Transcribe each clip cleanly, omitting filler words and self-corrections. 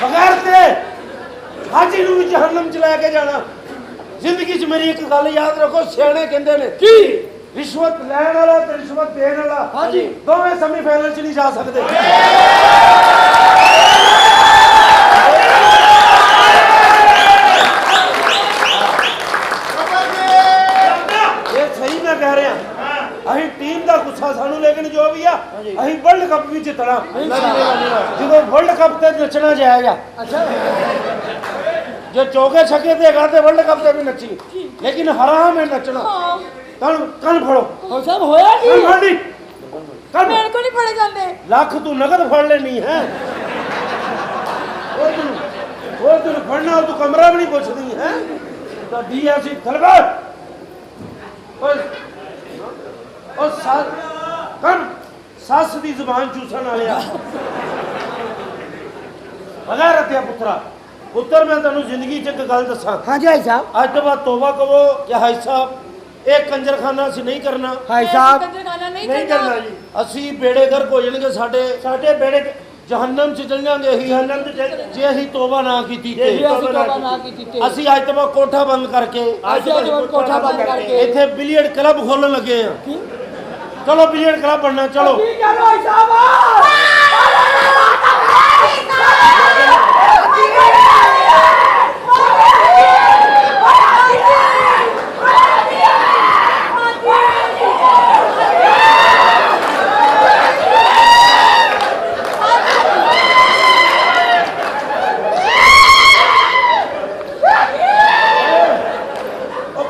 बगैर ते हाजी नूं भी जहन्नम च लैके जाना। जिंदगी च मेरी एक गल याद रखो, सियाणे कहंदे ने की रिश्वत लैण वाला ते रिश्वत देण वाला हाजी दोवें सेमीफाइनल च नहीं जा सकते। ये सही मैं कह रहा अहीं टीम का गुस्सा सानू, लेकिन जो भी आ अहीं वर्ल्ड कप भी जितना। जो वर्ल्ड कप ते नचना जाएगा। अच्छा जो चौके छक्के देगा तो वर्ल्ड कप ते भी नची, लेकिन हराम है नचना। कल फड़ो सब होया की कल मेरे को नहीं फड़े जाते। लाख तू नगद फड़ लेनी है, वो तू फड़ना तू कमरा भी नहीं पुछदी है। तो डीएससी थलगा और सस दी जुबान चूसन वाले बगैर रत्या पुत्रा। पुत्र मैं तेन जिंदगी च एक गल दसा। हाँ जी भाई साहब। अज तो बाद तौबा करो कि हाई साहब एक कंजरखाना असी नहीं करना। भाई साहब नहीं करना जी। असी बेड़े गर्क हो जाएंगे, साडे बेड़े जहन्नम च चल जाएंगे जे असी तौबा ना कीती ते। असी अज तो बाद कोठा बंद करके इत्थे बिलियर्ड क्लब खोलन लगे हैं। चलो बिलियर्ड क्लब बनना, चलो।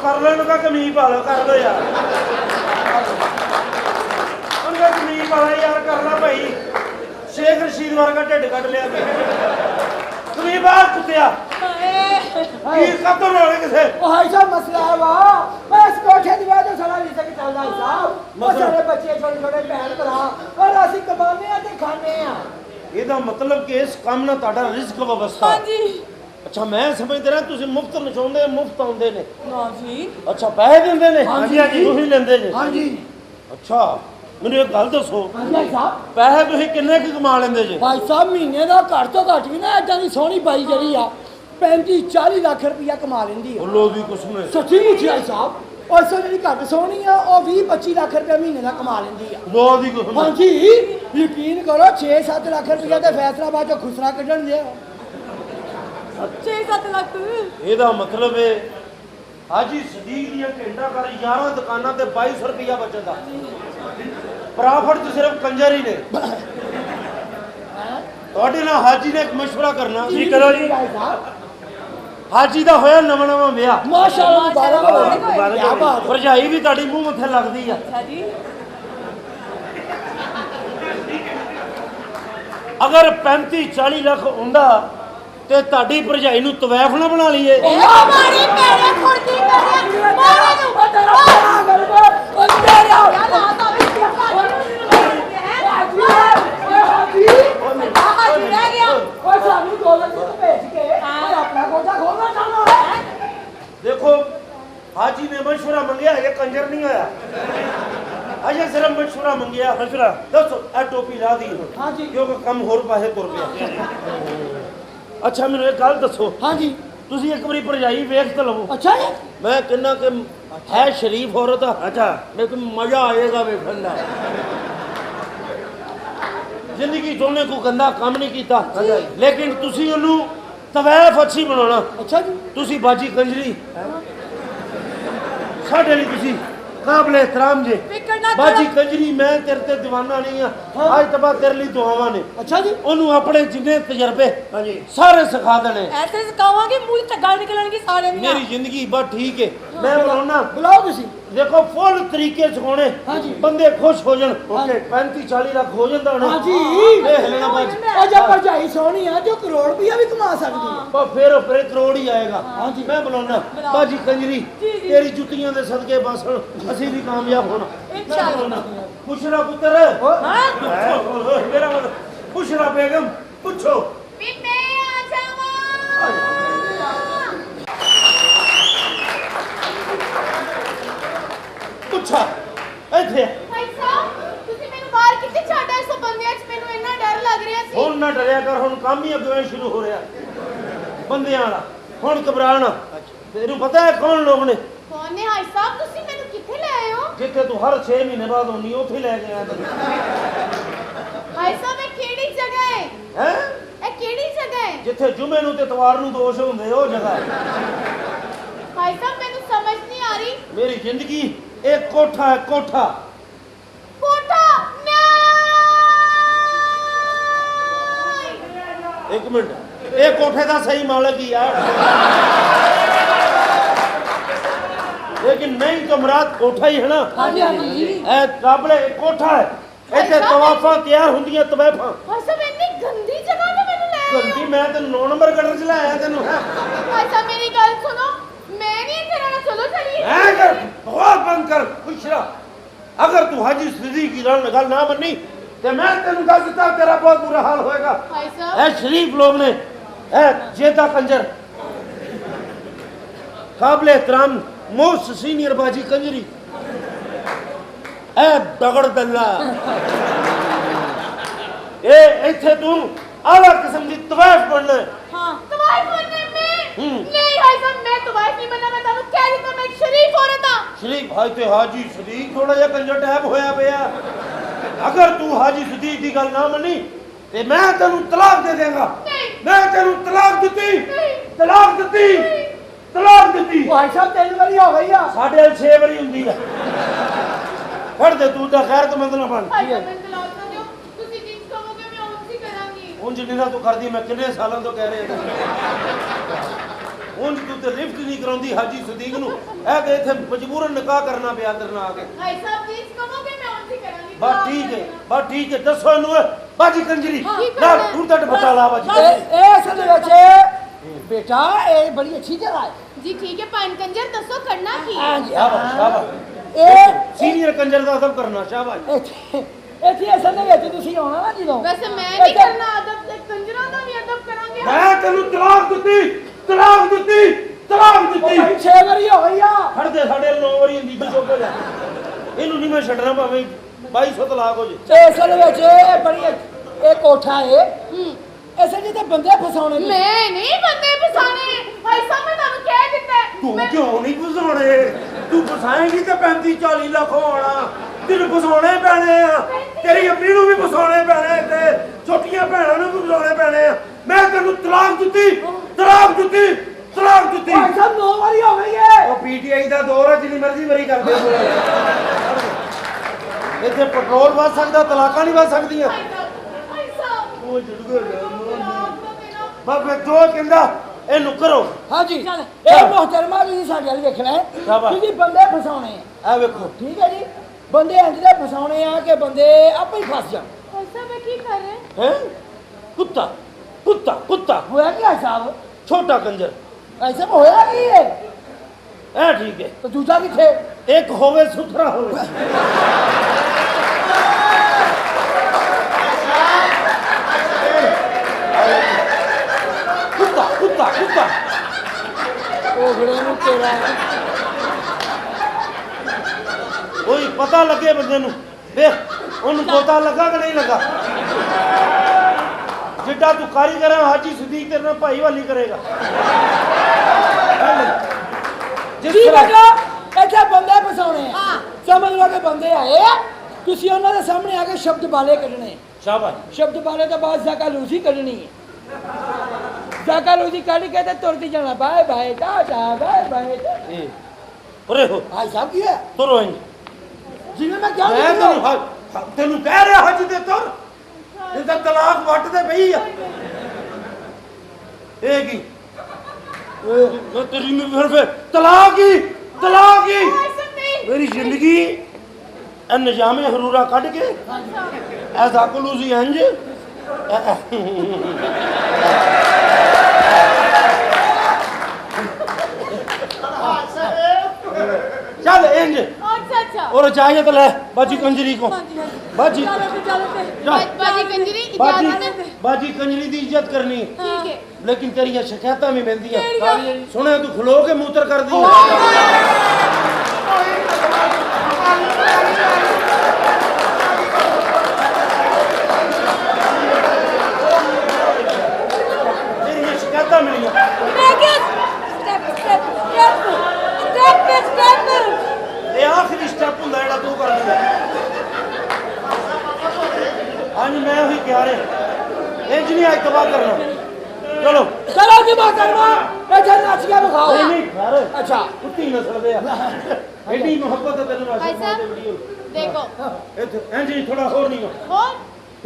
कर लो इनका कमीज पा लो, कर लो यार उनका कमीज पा लो यार, कर लो भाई। शेख रशीद वर्गा ढिड कट लिया कमीज बाहर कुत्तिया कब रोगे किसे। भाई साहब मसला है वाह इस कोठे दी वजह सारा रिश्ता की चलदा है साहब। वो सारे बच्चे छोटे छोटे बहन भरा और ਅਸੀਂ कमाने आ ते खाने आ। ਇਹਦਾ मतलब कि इस काम ਨਾਲ ਤੁਹਾਡਾ ਰਿਜ਼ਕ ਵਬਸਤਾ। हां जी। अच्छा मैं समझते रहा ਤੁਸੀਂ ਮੁਫਤ ਨਚਾਉਂਦੇ ਮੁਫਤ ਆਉਂਦੇ ਨੇ। ना जी। अच्छा ਪੈਸੇ ਦਿੰਦੇ ਨੇ। ਹਾਂਜੀ ਹਾਂਜੀ ਤੁਸੀਂ ਲੈਂਦੇ ਨੇ। ਹਾਂਜੀ। ਅੱਛਾ ਮੈਨੂੰ ਇੱਕ ਗੱਲ ਦੱਸੋ, भाई साहब ਪੈਸੇ ਤੁਸੀਂ ਕਿੰਨੇ ਕੁ ਕਮਾ ਲੈਂਦੇ ਜੇ? भाई साहब ਮਹੀਨੇ ਦਾ ਘੱਟ ਤੋਂ ਘੱਟ ਵੀ ਨਾ ਇਦਾਂ ਦੀ ਸੋਹਣੀ ਬਾਈ ਜਿਹੜੀ ਆ 35-40 ਲੱਖ ਰੁਪਇਆ ਕਮਾ ਲੈਂਦੀ ਆ। ਬੋਲੋ ਵੀ ਕੁਛ ਨਹੀਂ। ਸੱਚੀ ਮੁੱਚੀ ਭਾਈ ਸਾਹਿਬ। और सो जी घट सोनी आ 20-25 लाख रुपया महीने का कमा लेंदी आ। लो दी कुछ हाँ जी यकीन करो 6-7 लाख रुपया तो फैसलाबाद चो खुसरा कढ़न दे 6-7 लाख। ਇਹਦਾ मतलब है हाजी सदीक दी घंटा कर 11 दुकानां ते 2200 रुपया बचदा। प्रॉफिट तो सिर्फ कंजर ही ने। ਤੁਹਾਡੇ ਨਾਲ हाजी ने एक मशवरा करना। जी करो जी। हाजी ਦਾ ਹੋਇਆ ਨਵਾਂ ਨਵਾਂ ਵਿਆਹ। माशाअल्लाह मुबारक क्या बात। ਭਰਜਾਈ ਵੀ ਤੁਹਾਡੀ ਮੂੰਹ ਮੱਥੇ ਲੱਗਦੀ ਆ। अच्छा जी। ਅਗਰ 35-40 ਲੱਖ ਹੁੰਦਾ ਤੇ ਤੁਹਾਡੀ ਭਰਜਾਈ ਨੂੰ ਤਵੈਫ ਨਾ ਬਣਾ ਲਈਏ। ओ मारी मेरे खुर्दी मेरे मारे ਨੂੰ ਬਦਰਾ ਕਰ ਉਹ ਮੇਰੇ ਆ ਨਾ ਤਾਂ ਵੀ हाजी रह गया। और सानू दौलत से भेज के और अपना कोठा खोलना चाहना है। देखो हाजी ने मशवरा मंगया, ये कंजर नहीं होया। अजे सिर्फ मशवरा मंगया। मशवरा दसो ए टोपी ला दी। हां जी क्योंकि कम होर पासे तुर गया। अच्छा मैनू एक गल दसो। हां जी तुसी एक बारी भरजाई वेख तो लवो। अच्छा जी मैं कहना कि है शरीफ औरत। अच्छा लेकिन मजा आएगा वेखण दा। जिंदगी चोने को गंदा काम नहीं किया, लेकिन तुसी उन्होंने तवैफ अच्छी बनाना। अच्छा जी तुसी बाजी कंजरी साढ़े लिए तुसी काबिल एहतराम जे। बाजी कंजरी मैं तेरे ते दीवाना नहीं हाँ। आज तबा तेरे लिए दुआवां ने। अच्छा जी उन्होंने अपने जिन्ने तजर्बे सारे सिखा देने। ऐसे सिखावांगे मुंह से गाल निकलणगी सारे दी। मेरी जिंदगी बस ठीक है। मैं बुलाना बुलाओ तुसी। देखो फुल तरीके सिखाने बंदे खुश हो जान। 35-40 लाख हो जाता होना। हां जी देख लेना बाज और जब भरजाई सोनी है जो करोड़ रुपया भी कमा सकदी है। पर फिर करोड़ ही आएगा। हां जी मैं बुलाना बाजी कंजरी तेरी जुतियां दे सदके बस ਅਸੀਂ भी कामयाब होना इंशाअल्लाह। पुछरा पुत्र हां मेरा मतलब पुछरा बेगम पूछो भी मैं आ जावा। ਪੁੱਛਾ ਇੱਥੇ ਭਾਈ ਸਾਹਿਬ ਤੁਸੀਂ ਮੈਨੂੰ ਬਾਹਰ ਕਿੱਥੇ ਛੱਡ ਆਏ? ਸੋ ਬੰਦਿਆਂ 'ਚ ਮੈਨੂੰ ਇੰਨਾ ਡਰ ਲੱਗ ਰਿਹਾ ਸੀ ਹੁਣ ਨਾ ਡਰਿਆ ਕਰ, ਹੁਣ ਕੰਮ ਹੀ ਅੱਗੇ ਸ਼ੁਰੂ ਹੋ ਰਿਹਾ ਬੰਦਿਆਂ ਵਾਲਾ। ਹੁਣ ਘਬਰਾਣਾ। ਤੈਨੂੰ ਪਤਾ ਹੈ ਕੌਣ ਲੋਕ ਨੇ? ਕੌਣ ਨੇ ਹਾਈ ਸਾਹਿਬ? ਤੁਸੀਂ ਮੈਨੂੰ ਕਿੱਥੇ ਲੈ ਆਏ ਹੋ? ਜਿੱਥੇ ਤੂੰ ਹਰ 6 ਮਹੀਨੇ ਬਾਅਦ ਆਉਣੀ ਉੱਥੇ ਹੀ ਲੈ ਕੇ ਆਇਆ ਤੈਨੂੰ। ਹਾਈ ਸਾਹਿਬ ਇਹ ਕਿਹੜੀ ਜਗ੍ਹਾ ਹੈ? ਹੈ ਇਹ ਕਿਹੜੀ ਜਗ੍ਹਾ ਹੈ? ਜਿੱਥੇ ਜੁਮੇ ਨੂੰ ਤੇ ਇਤਵਾਰ ਨੂੰ ਦੋਸ਼ ਹੁੰਦੇ ਉਹ ਜਗ੍ਹਾ ਹੈ। ਹਾਈ ਸਾਹਿਬ ਮੈਨੂੰ ਸਮਝ ਨਹੀਂ ਆ ਰਹੀ। ਮੇਰੀ ਜ਼ਿੰਦਗੀ ਇੱਕ ਕੋਠਾ ਹੈ, ਕੋਠਾ। ਕੋਠਾ ਨਹੀਂ। ਇੱਕ ਮਿੰਟ, ਇਹ ਕੋਠੇ ਦਾ ਸਹੀ ਮਾਲਕ ਹੀ ਆ, लेकिन नहीं तो मुराद कोठा ही है ना। हाँ जी हाँ जी। ए काबले कोठा है, इतने तवाफा तैयार होंदियां तवाफा। हाय साहब इतनी गंदी जगह पे मैंने ले आए। गंदी मैं तेन 9 नंबर गटर च लाया तेन। हाय साहब मेरी गल सुनो, मैं नहीं इधर आना, चलो चलिए। ऐ कर बकवास बंद कर, खुश रह। अगर तू हाजी सिद्दीक की गल ना मन्नी ते मैं तेन दस दिता तेरा बहुत बुरा हाल होएगा। हाय साहब ए शरीफ लोग ने, ए जेदा कंजर, काबिल एहतराम मोस्ट सीनियर बाजी कंजरी, ए दगड़ दल्ला, ए इथे तू आला किस्म की तवाइफ पढ़ना है। हाँ तवाइफ पढ़ने में नहीं हाय साहब, मैं तवाइफ नहीं बनना। मैं तानू कह रही था मैं एक शरीफ औरत हां। शरीफ भाई ते हाजी सदीक थोड़ा जिहा कंजर टैप होया पिया। अगर तू हाजी सदीक की गल ना मनी ते मैं तेनू तलाक दे देंगा। मैं तेनू तलाक दित्ती, तलाक दित्ती, तलाक दित्ती। भाई साहब 3 बारी हो गई आ। साढ़े 6 बारी हुंदी है। फड़ दे तू दा खैर तो मत ना बन। हाय साहब मैं तलाक ना दियो, ਤੁਸੀਂ ਜਿੰਜ ਕਹੋਗੇ ਮੈਂ ਉਂਝ ਹੀ ਕਰਾਂਗੀ। ਉਂਝ ਨਹੀਂ ਨਾ ਤੂੰ ਕਰਦੀ, ਮੈਂ ਕਿੰਨੇ ਸਾਲਾਂ ਤੋਂ ਕਹਿ ਰਿਹਾ ਉਂਝ ਤੂੰ ਤੇ ਲਿਫਟ ਨਹੀਂ ਕਰਾਉਂਦੀ ਹਾਜੀ ਸਦੀਕ ਨੂੰ। ਇਹ ਤੇ ਇੱਥੇ ਮਜਬੂਰਨ ਨਿਕਾਹ ਕਰਨਾ ਪਿਆ ਤੇਰੇ ਨਾਲ ਆ ਕੇ। ਹਾय साहब ਜਿੰਜ ਕਹੋਗੇ ਮੈਂ ਉਂਝ ਹੀ ਕਰਾਂਗੀ। ਬਸ ਠੀਕ ਹੈ, ਬਸ ਠੀਕ ਹੈ। ਦੱਸੋ ਇਹਨੂੰ ਬਾਜੀ ਕੰਜਰੀ ਕੀ ਨਾ ਕਰਨਾ? ਤੂੰ ਤਾਂ ਬਚਾ ਲਾ ਬਾਜੀ। ए असल ਵਿੱਚ बेटा ये बड़ी अच्छी जगह है। जी ठीक है पान कंजर दसो करना की है? हाँ जी शाबाश शाबाश। ए ਸੀਨੀਅਰ ਕੰਜਰ ਦਾ ਅਦਬ ਕਰਨਾ, ਸ਼ਾਬਾਸ਼। ਇੱਥੇ ਅਸਲ ਦੇ ਵਿੱਚ ਤੁਸੀਂ ਆਉਣਾ ਨਾ ਜਦੋਂ। वैसे मैं नहीं करना अदब, ते कंजरों का भी अदब करांगे। ਮੈਂ ਤੈਨੂੰ ਤਲਾਕ ਦਿੱਤੀ, ਤਲਾਕ ਦਿੱਤੀ, ਤਲਾਕ ਦਿੱਤੀ। ਭਾਈ 6 ਵਾਰੀ ਹੋ ਗਈ ਆ। ਫੜ ਦੇ, ਸਾਡੇ 9 ਵਾਰੀ ਹੁੰਦੀ ਬਿਲਕੁਲ ਹੋ ਜਾ। ਇਹਨੂੰ ਨਹੀਂ ਮੈਂ ਛੱਡਣਾ ਭਾਵੇਂ 2200 ਤਲਾਕ ਹੋ ਜੇ। ਤੇ ਅਸਲ ਵਿੱਚ ਇਹ ਬੜੀ ਇਹ ਕੋਠਾ ਹੈ। ਅਸਲ ਜੀ ਤੇ ਬੰਦੇ ਫਸਾਉਣੇ ਨੇ। मैं नहीं बंदे फसाने। भाई साहब मैं तानू कह दित्ता है। ਤੂੰ ਕਿਉਂ ਨਹੀਂ ਫਸਾਉਣੇ? ਤੂੰ ਫਸਾਏਂਗੀ ਤਾਂ 35-40 ਲੱਖ ਹੋਣਾ। ਤੈਨੂੰ ਫਸਾਉਣੇ ਪੈਣੇ ਆ, ਤੇਰੀ ਅੰਮੀ ਨੂੰ ਵੀ ਫਸਾਉਣੇ ਪੈਣੇ ਤੇ ਛੋਟੀਆਂ ਭੈਣਾਂ ਨੂੰ ਵੀ ਫਸਾਉਣੇ ਪੈਣੇ ਆ। ਮੈਂ ਤੈਨੂੰ ਤਲਾਕ ਦਿੱਤੀ, ਤਲਾਕ ਦਿੱਤੀ, ਤਲਾਕ ਦਿੱਤੀ। ਭਾਈ ਸਾਹਿਬ 9 ਵਾਰੀ ਹੋ ਗਈ ਹੈ। ਉਹ ਪੀਟੀਆਈ ਦਾ ਦੌਰ ਹੈ, ਜਿੰਨੀ ਮਰਜ਼ੀ ਵਾਰੀ ਕਰਦੇ ਹੋ। ਇੱਥੇ ਪੈਟਰੋਲ ਵੱਧ ਸਕਦਾ, ਤਲਾਕਾਂ ਨਹੀਂ ਵੱਧ ਸਕਦੀਆਂ। भाई साहब ਉਹ ਜੁੜ ਗਿਆ तलाक तो देना। ਬਾਬੇ ਜੋ ਕਹਿੰਦਾ ਇਹਨੂੰ ਕਰੋ। हाँ जी ਇਹ ਮੁਹਤਰਮਾ ਤੁਸੀਂ ਸਾਡੇ ਵੱਲ ਵੇਖਣਾ ਹੈ। ਸ਼ਾਬਾਸ਼। ਤੁਸੀਂ ਬੰਦੇ ਫਸਾਉਣੇ ਆ। ਆ ਵੇਖੋ ਠੀਕ ਹੈ ਜੀ, ਬੰਦੇ ਇੰਜ ਦੇ ਫਸਾਉਣੇ ਆ ਕਿ ਬੰਦੇ ਆਪੇ ਹੀ ਫਸ ਜਾਣ। भाई साहब मैं की कर रहे हैं? ਹੈ ਕੁੱਤਾ ਕੁੱਤਾ ਕੁੱਤਾ ਹੋਇਆ ਕੀ ਹੈ ਸਾਹਿਬ? ਛੋਟਾ ਕੰਜਰ ਐਸਾ ਹੋਇਆ ਕੀ ਹੈ? ਇਹ ਠੀਕ ਹੈ। ਤੇ ਦੂਜਾ ਕਿੱਥੇ? ਇੱਕ ਹੋਵੇ ਸੁਥਰਾ ਹੋਵੇ। ਕੁੱਤਾ ਕੁੱਤਾ ਕੁੱਤਾ ਉਹ ਘੜੇ ਨੂੰ ਤੇਰਾ ਕੋਈ ਪਤਾ ਲੱਗੇ ਬੰਦੇ ਨੂੰ। ਵੇਖ ਉਹਨੂੰ ਪਤਾ ਲੱਗਾ ਕਿ ਨਹੀਂ ਲੱਗਾ। ਜਿੱਡਾ ਤੂੰ ਕਾਰੀਗਰ ਹੈ ਹਾਜੀ ਸਦੀਕ ਤੇਰੇ ਨਾਲ ਭਾਈ ਵਾਲੀ ਕਰੇਗਾ। ਜਿਸ ਜੀ ਤਰ੍ਹਾਂ ਬੇਟਾ ਇੱਥੇ ਬੰਦੇ ਫਸਾਉਣੇ ਆ। ਹਾਂ। ਸਮਝ ਲਓ ਕਿ ਬੰਦੇ ਆਏ ਆ, ਤੁਸੀਂ ਉਹਨਾਂ ਦੇ ਸਾਹਮਣੇ ਆ ਕੇ ਸ਼ਬਦ ਬਾਲੇ ਕੱਢਣੇ। ਸ਼ਾਬਾਸ਼। ਸ਼ਬਦ ਬਾਲੇ ਤੋਂ ਬਾਅਦ ਜ਼ਾਕਾਲੂਸੀ ਕੱਢਣੀ ਹੈ। ਜ਼ਾਕਾਲੂਸੀ ਕੱਢ ਕੇ ਤੇ ਤੁਰਦੀ ਜਾਣਾ, bye bye tata bye bye. ਇਹ ਉਰੇ ਹੋ, ਭਾਈ ਸਾਹਿਬ ਕੀ ਹੈ? ਤੁਰੋ ਇੰਜ। ਜਿਵੇਂ ਮੈਂ ਕਿਹਾ ਮੈਂ ਤੈਨੂੰ ਕਹਿ ਰਿਹਾ ਹਜ ਦੇ ਤੁਰ। ਇਹ ਤਾਂ ਤਲਾਕ ਵੱਟ ਤੇ ਪਈ ਆ। ਇਹ ਕੀ ਇਹ ਤੇਰੀ ਨੂੰ ਫਿਰ ਤਲਾਕ ਹੀ ਤਲਾਕ ਹੀ। भाई साहब नहीं। ਮੇਰੀ ਜ਼ਿੰਦਗੀ ਇਹ ਨਿਜ਼ਾਮੇ ਹਰੂਰਾ ਕੱਢ ਕੇ ਐਸਾ ਕਲੂਸੀ ਇੰਜ ਚੱਲ ਇੰਜ अच्छा अच्छा और इजाजत ले बाजी कंजरी को। बाजी बाजी कंजरी बाजी इजाजत है। बाजी कंजरी की इज्जत करनी है, ठीक है। लेकिन तेरिया शिकायत भी मिलती है। केड़ियां? सुने तू खलो के मूत्र कर दी। ਕੁਝ ਨਹੀਂ ਅੱਜ ਤੋਂ ਬਾਅਦ ਕਰਨਾ ਚਲੋ ਚਲੋ ਜੀ ਮੋਹਤਰਮਾ ਇੱਥੇ ਨੱਚ ਕੇ ਵਿਖਾਓ ਨਹੀਂ ਖੈਰ ਅੱਛਾ ਕੁੱਤੀ ਨਸਲ ਦੇ ਆ ਐਡੀ ਮੁਹੱਬਤ ਹੈ ਤੈਨੂੰ भाई ਆਸ਼ਿਕ साहब, ਦੇ ਵੀਡੀਓ देखो ਇੱਥੇ ਇੰਜੀ ਥੋੜਾ ਹੋਰ ਨਹੀਂ और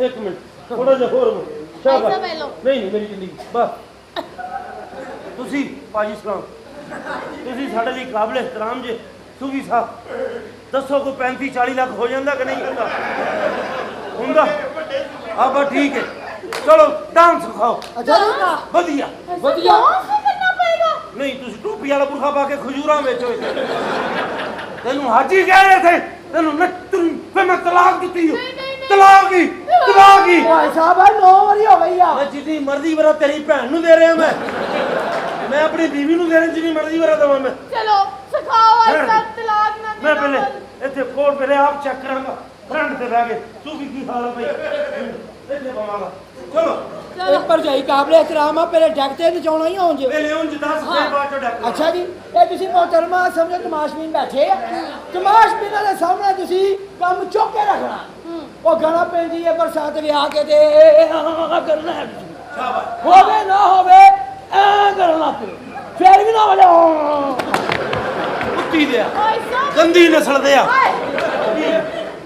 ਇੱਕ ਮਿੰਟ ਥੋੜਾ ਜਿਹਾ ਹੋਰ ਸ਼ਾਬਾਸ਼ ऐसा पहलो ਨਹੀਂ ਮੇਰੀ ਜ਼ਿੰਦਗੀ ਬਸ ਤੁਸੀਂ ਪਾਜੀ ਸਲਾਮ ਤੁਸੀਂ ਸਾਡੇ ਲਈ ਕਾਬਿਲ ਇhtਰਾਮ ਜੇ ਸੂਫੀ ਸਾਹਿਬ ਦੱਸੋ ਕੋਈ 35 40 ਲੱਖ ਹੋ ਜਾਂਦਾ ਕਿ ਨਹੀਂ ਹੁੰਦਾ ਆ ਬਸ ਠੀਕ ਹੈ ਚਲੋ ਡਾਂਸ ਸਿਖਾਓ ਅੱਛਾ ਜੀ ਵਧੀਆ ਵਧੀਆ ऐसा करना पड़ेगा। ਨਹੀਂ ਤੁਸੀਂ ਟੋਪੀ ਵਾਲਾ ਬੁਰਖਾ ਪਾ ਕੇ ਖਜੂਰਾਂ ਵੇਚੋ ਇੱਥੇ ਤੈਨੂੰ ਹਾਜੀ ਕਹਿ ਰਹੇ ਥੇ ਤੈਨੂੰ ਨੱਚਣ ਫੇ ਮੈਂ ਤਲਾਕ ਦਿੱਤੀ ਹੋ ਤਲਾਕ ਹੀ ਭਾਈ ਸਾਹਿਬ 9 ਵਾਰੀ ਹੋ ਗਈ ਆ ਮੈਂ ਜਿੰਨੀ ਮਰਜ਼ੀ ਵਰਾ ਤੇਰੀ ਭੈਣ ਨੂੰ ਦੇ ਰਿਹਾ ਮੈਂ ਆਪਣੀ ਬੀਵੀ ਨੂੰ ਦੇ ਰਿਹਾ ਜਿੰਨੀ ਮਰਜ਼ੀ ਵਰਾ ਦਵਾਂ ਮੈਂ चलो सिखाओ ऐसा तलाक ना ਮੈਂ देना ਪਹਿਲੇ बोल। ਇੱਥੇ ਕੋਲ ਪਹਿਲੇ ਆਪ ਚੈੱਕ ਕਰਾਂਗਾ ਫਰੰਟ ਤੇ ਬਹਿ ਕੇ ਤੂੰ ਵੀ ਕੀ ਹਾਲ ਹੈ ਭਾਈ ਇੱਥੇ ਬਵਾਂਗਾ ਚਲੋ ਇਹ ਭਰਜਾਈ ਕਾਬਲੇ ਇਕਰਾਮ ਆ ਪਹਿਲੇ ਡੈਕ ਤੇ ਨਚਾਉਣਾ ਹੀ ਆਉਂ ਜੇ ਪਹਿਲੇ ਹੁਣ ਜਿੱਦਾਂ ਸਵੇਰ ਬਾਅਦ ਚੋਂ ਡੱਕ ਅੱਛਾ ਜੀ ਇਹ ਤੁਸੀਂ ਮੋਹਤਰਮਾ ਸਮਝੋ ਤਮਾਸ਼ਬੀਨ ਬੈਠੇ ਆ ਤਮਾਸ਼ਬੀਨਾਂ ਦੇ ਸਾਹਮਣੇ ਤੁਸੀਂ ਕੰਮ ਚੁੱਕ ਕੇ ਰੱਖਣਾ ਉਹ ਗਾਣਾ ਪੈਂਦੀ ਹੈ ਬਰਸਾਤ ਵੀ ਆ ਕੇ ਤੇ ਕਰਨਾ ਹੈ ਸ਼ਾਬਾਸ਼ ਹੋਵੇ ਨਾ ਹੋਵੇ ਐ ਕਰਨਾ ਪਏ ਫੇਰ ਵੀ ਨਾ ਹੋ ਜਾ ਕੁੱਤੀ ਦੇ ਆ भाई साहब, ਗੰਦੀ ਨਸਲ ਦੇ ਆ हाय,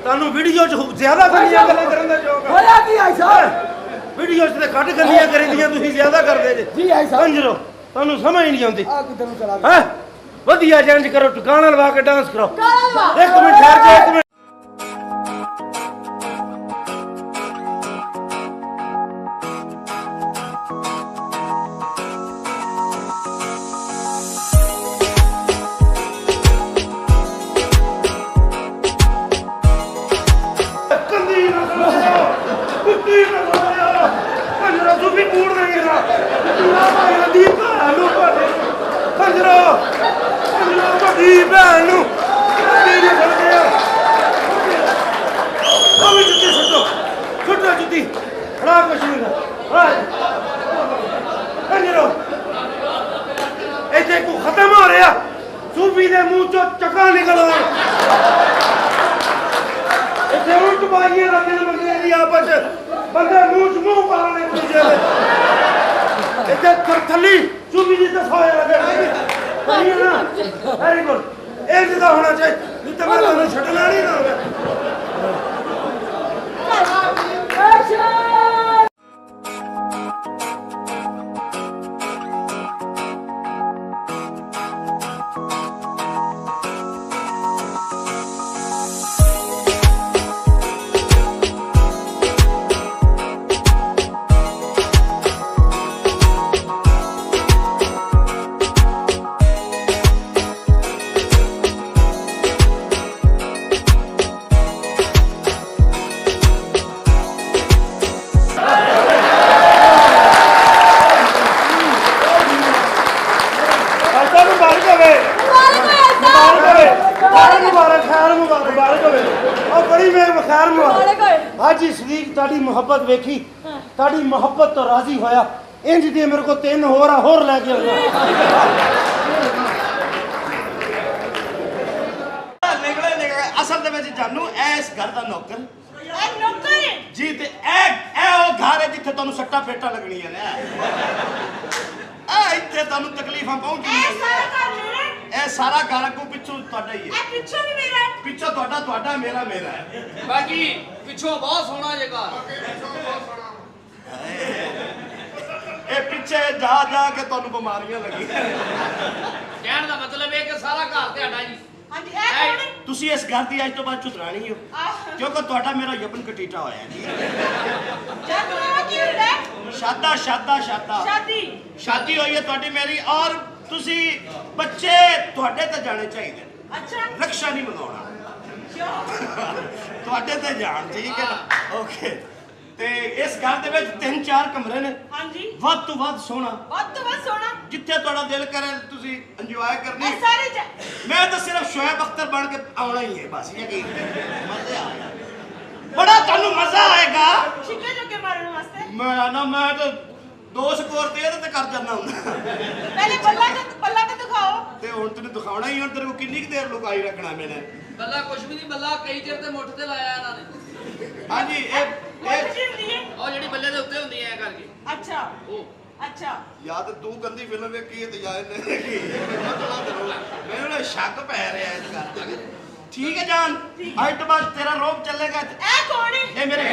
ਤੁਹਾਨੂੰ ਵੀਡੀਓ 'ਚ ਜ਼ਿਆਦਾ ਗੰਦੀਆਂ ਗੱਲਾਂ ਕਰਨ ਦਾ ਸ਼ੌਕ ਆ ਹੋਇਆ ਕੀ ਆਈ ਸਾਹਿਬ ਵੀਡੀਓ 'ਚ ਤੇ ਘੱਟ ਗੰਦੀਆਂ ਕਰੀਦੀਆਂ ਤੁਸੀਂ ਜ਼ਿਆਦਾ ਕਰਦੇ ਜੇ ਜੀ ਆਈ ਸਾਹਿਬ ਕੰਜਰੋ ਤੁਹਾਨੂੰ ਸਮਝ ਨਹੀਂ ਆਉਂਦੀ ਆ ਕਿੱਧਰ ਨੂੰ ਚਲਾ ਗਿਆ ਹੈ ਵਧੀਆ ਜੰਜ ਕਰੋ ਟਿਕਾਣਾ ਲਵਾ ਕੇ ਡਾਂਸ ਕਰੋ गाना गा। ਇੱਕ ਮਿੰਟ ਠਹਿਰ ਜਾ ਇੱਕ ਮਿੰਟ ਕੰਦੀ ਨਾ ਸੁਣਿਓ ਕੁੱਤੀ ਨਾ ਸੁਣਿਓ ਕੰਜਰਾ ਤੂੰ ਵੀ ਮੂੜ ਦੇਂਗੇ ਨਾ ਤੂੰ ਭਾਈ ਦੀ ਭੈਣ ਨੂੰ ਕੰਜਰਾ ਵੱਡੀ ਭੈਣ ਨੂੰ ਕੰਦੀ ਨਾ ਸੁਣਿਓ ਉਹ ਵੀ ਜੁੱਤੀ ਸੁੱਟੋ ਜੁੱਤੀ ਖੜਾ ਕੁਛ ਨਹੀਂ ਦਾ ਕੰਜਰੋ ਇੱਥੇ ਕੋ ਖਤਮ ਹੋ ਰਿਹਾ ਸੂਫੀ ਦੇ ਮੂੰਹ ਚੋਂ ਚੱਕਾ ਨਿਕਲ ਆਇਆ ਇੱਥੇ ਉਲਟ ਬਾਜ਼ੀਆਂ ਦਾ ਦਿਲ ਮੰਗੇ ਦੀ ਆਪਸ ਚ ਬੰਦੇ ਮੂੰਹ ਚ ਮੂੰਹ ਪਾ ਲੈਣੇ ਦੂਜੇ ਦੇ ਇੱਥੇ ਥਰਥਲੀ ਸੂਫੀ ਜੀ ਦਾ ਸੋਇਆ ਲੱਗੇ ਨਹੀਂ ਨਾ ਵੈਰੀ ਗੁੱਡ ਇਹ ਜਿਹਾ ਹੋਣਾ ਚਾਹੀਦਾ ਨਹੀਂ ਤਾਂ ਮੈਂ ਤੁਹਾਨੂੰ ਛੱਡਣਾ ਨਹੀਂ ਨਾ हाजी सदीक ताड़ी मोहब्बत वेखी ताड़ी मोहब्बत तो राजी होया इंज दी मेरे को 3 होर लेके आना निकले असल दे विच जानू इस घर दा नौकर ए नौकर है। जी ते ए ओ घर है जिथे तानू सट्टा पेटा लगणियां ने इत्थे तानू तकलीफां पहुंचणियां ए सारा काम मेरा है। ए सारा घर को पिछू तुहाडा ही है ए पीछे भी मेरा है। पिछो तुहाडा मेरा है बाकी पिछों बहुत सोना जे घर ए पीछे जा जा के तानू बीमारियां लगी कहण दा मतलब है कि सारा घर ਤੁਹਾਡਾ ਜੀ हाँ जी ए कौन है? ਤੁਸੀਂ ਇਸ ਘਰ ਦੀ ਅੱਜ ਤੋਂ ਬਾਅਦ ਚੁਤਰਾਣੀ ਹੋ ਕਿਉਂਕਿ ਤੁਹਾਡਾ ਮੇਰਾ ਯਪਨ ਕਟੀਟਾ ਹੋਇਆ ਜੀ जब मामा की होता है ਸ਼ਾਦਾ शादी ਸ਼ਾਦੀ ਹੋਈ ਹੈ ਤੁਹਾਡੀ ਮੇਰੀ ਔਰ ਤੁਸੀਂ ਬੱਚੇ ਤੁਹਾਡੇ ਤੇ ਜਾਣੇ ਚਾਹੀਦੇ अच्छा ਰਕਸ਼ਾ ਨਹੀਂ ਮੰਗਾਉਣਾ क्यों ਤੁਹਾਡੇ ਤੇ ਜਾਣ ਠੀਕ ਹੈ ਨਾ ਓਕੇ ਤੇ ਇਸ ਘਰ ਦੇ ਵਿੱਚ 3-4 ਕਮਰੇ ਨੇ हाँ जी ਵੱਧ ਤੋਂ ਵੱਧ ਸੋਹਣਾ बहुत तो बस सोना ਜਿੱਥੇ ਤੁਹਾਡਾ ਦਿਲ ਕਰੇ ਤੁਸੀਂ ਇੰਜੋਏ ए ਕਰਨੀ सारे ਮੈਂ ਤਾਂ ਸਿਰਫ ਸ਼ੋਇਬ ਅਖਤਰ ਬਣ ਕੇ ਆਉਣਾ ਹੀ ਹੈ ਬਸ ਯਕੀਨ ਮਜ਼ਾ ਆਇਆ ਬੜਾ ਤੁਹਾਨੂੰ ਮਜ਼ਾ ਆਏਗਾ छिके जो के मारने वास्ते ਮੈਂ ਤਾਂ 2 ਸਕੋਰ ਤੇ ਇਹਦੇ ਤੇ ਕਰ ਜਾਂਦਾ ਹੁੰਦਾ पहले पल्ला का दिखाओ ਤੇ ਹੁਣ ਤੈਨੂੰ ਦਿਖਾਉਣਾ ਹੀ ਹੁਣ ਤੇਰੇ ਕੋ ਕਿੰਨੀ ਕੁ ਦੇਰ ਲੁਕਾਈ ਰੱਖਣਾ ਮੈਨੇ ਬੱਲਾ ਕੁਛ ਵੀ ਨਹੀਂ ਬੱਲਾ ਕਈ ਚਿਰ ਤੇ ਮੁੱਠ ਤੇ ਲਾਇਆ ਇਹਨਾਂ ਨੇ ਹਾਂਜੀ ਇਹ ਜੀ ਹੁੰਦੀ ਹੈ ਉਹ ਜਿਹੜੀ ਬੱਲੇ ਦੇ ਉੱਤੇ ਹੁੰਦੀ ਐ ਕਰਕੇ ਅੱਛਾ ਉਹ ਅੱਛਾ ਜਾਂ ਤੇ ਤੂੰ ਗੰਦੀ ਫਿਲਮ ਵੇਖੀ ਹੈ ਤੇ ਜਾਂ ਇਹਨੇ ਵੇਖੀ ਮੈਨੂੰ ਨਾ ਸ਼ੱਕ ਪੈ ਰਿਹਾ ਇਸ ਗੱਲ ਦਾ ਠੀਕ ਹੈ ਜਾਨ ਅੱਜ ਤੋਂ ਬਾਅਦ ਤੇਰਾ ਰੋਬ ਚੱਲੇਗਾ ਇਹ ਕੌਣ ਹੈ ਇਹ ਮੇਰੇ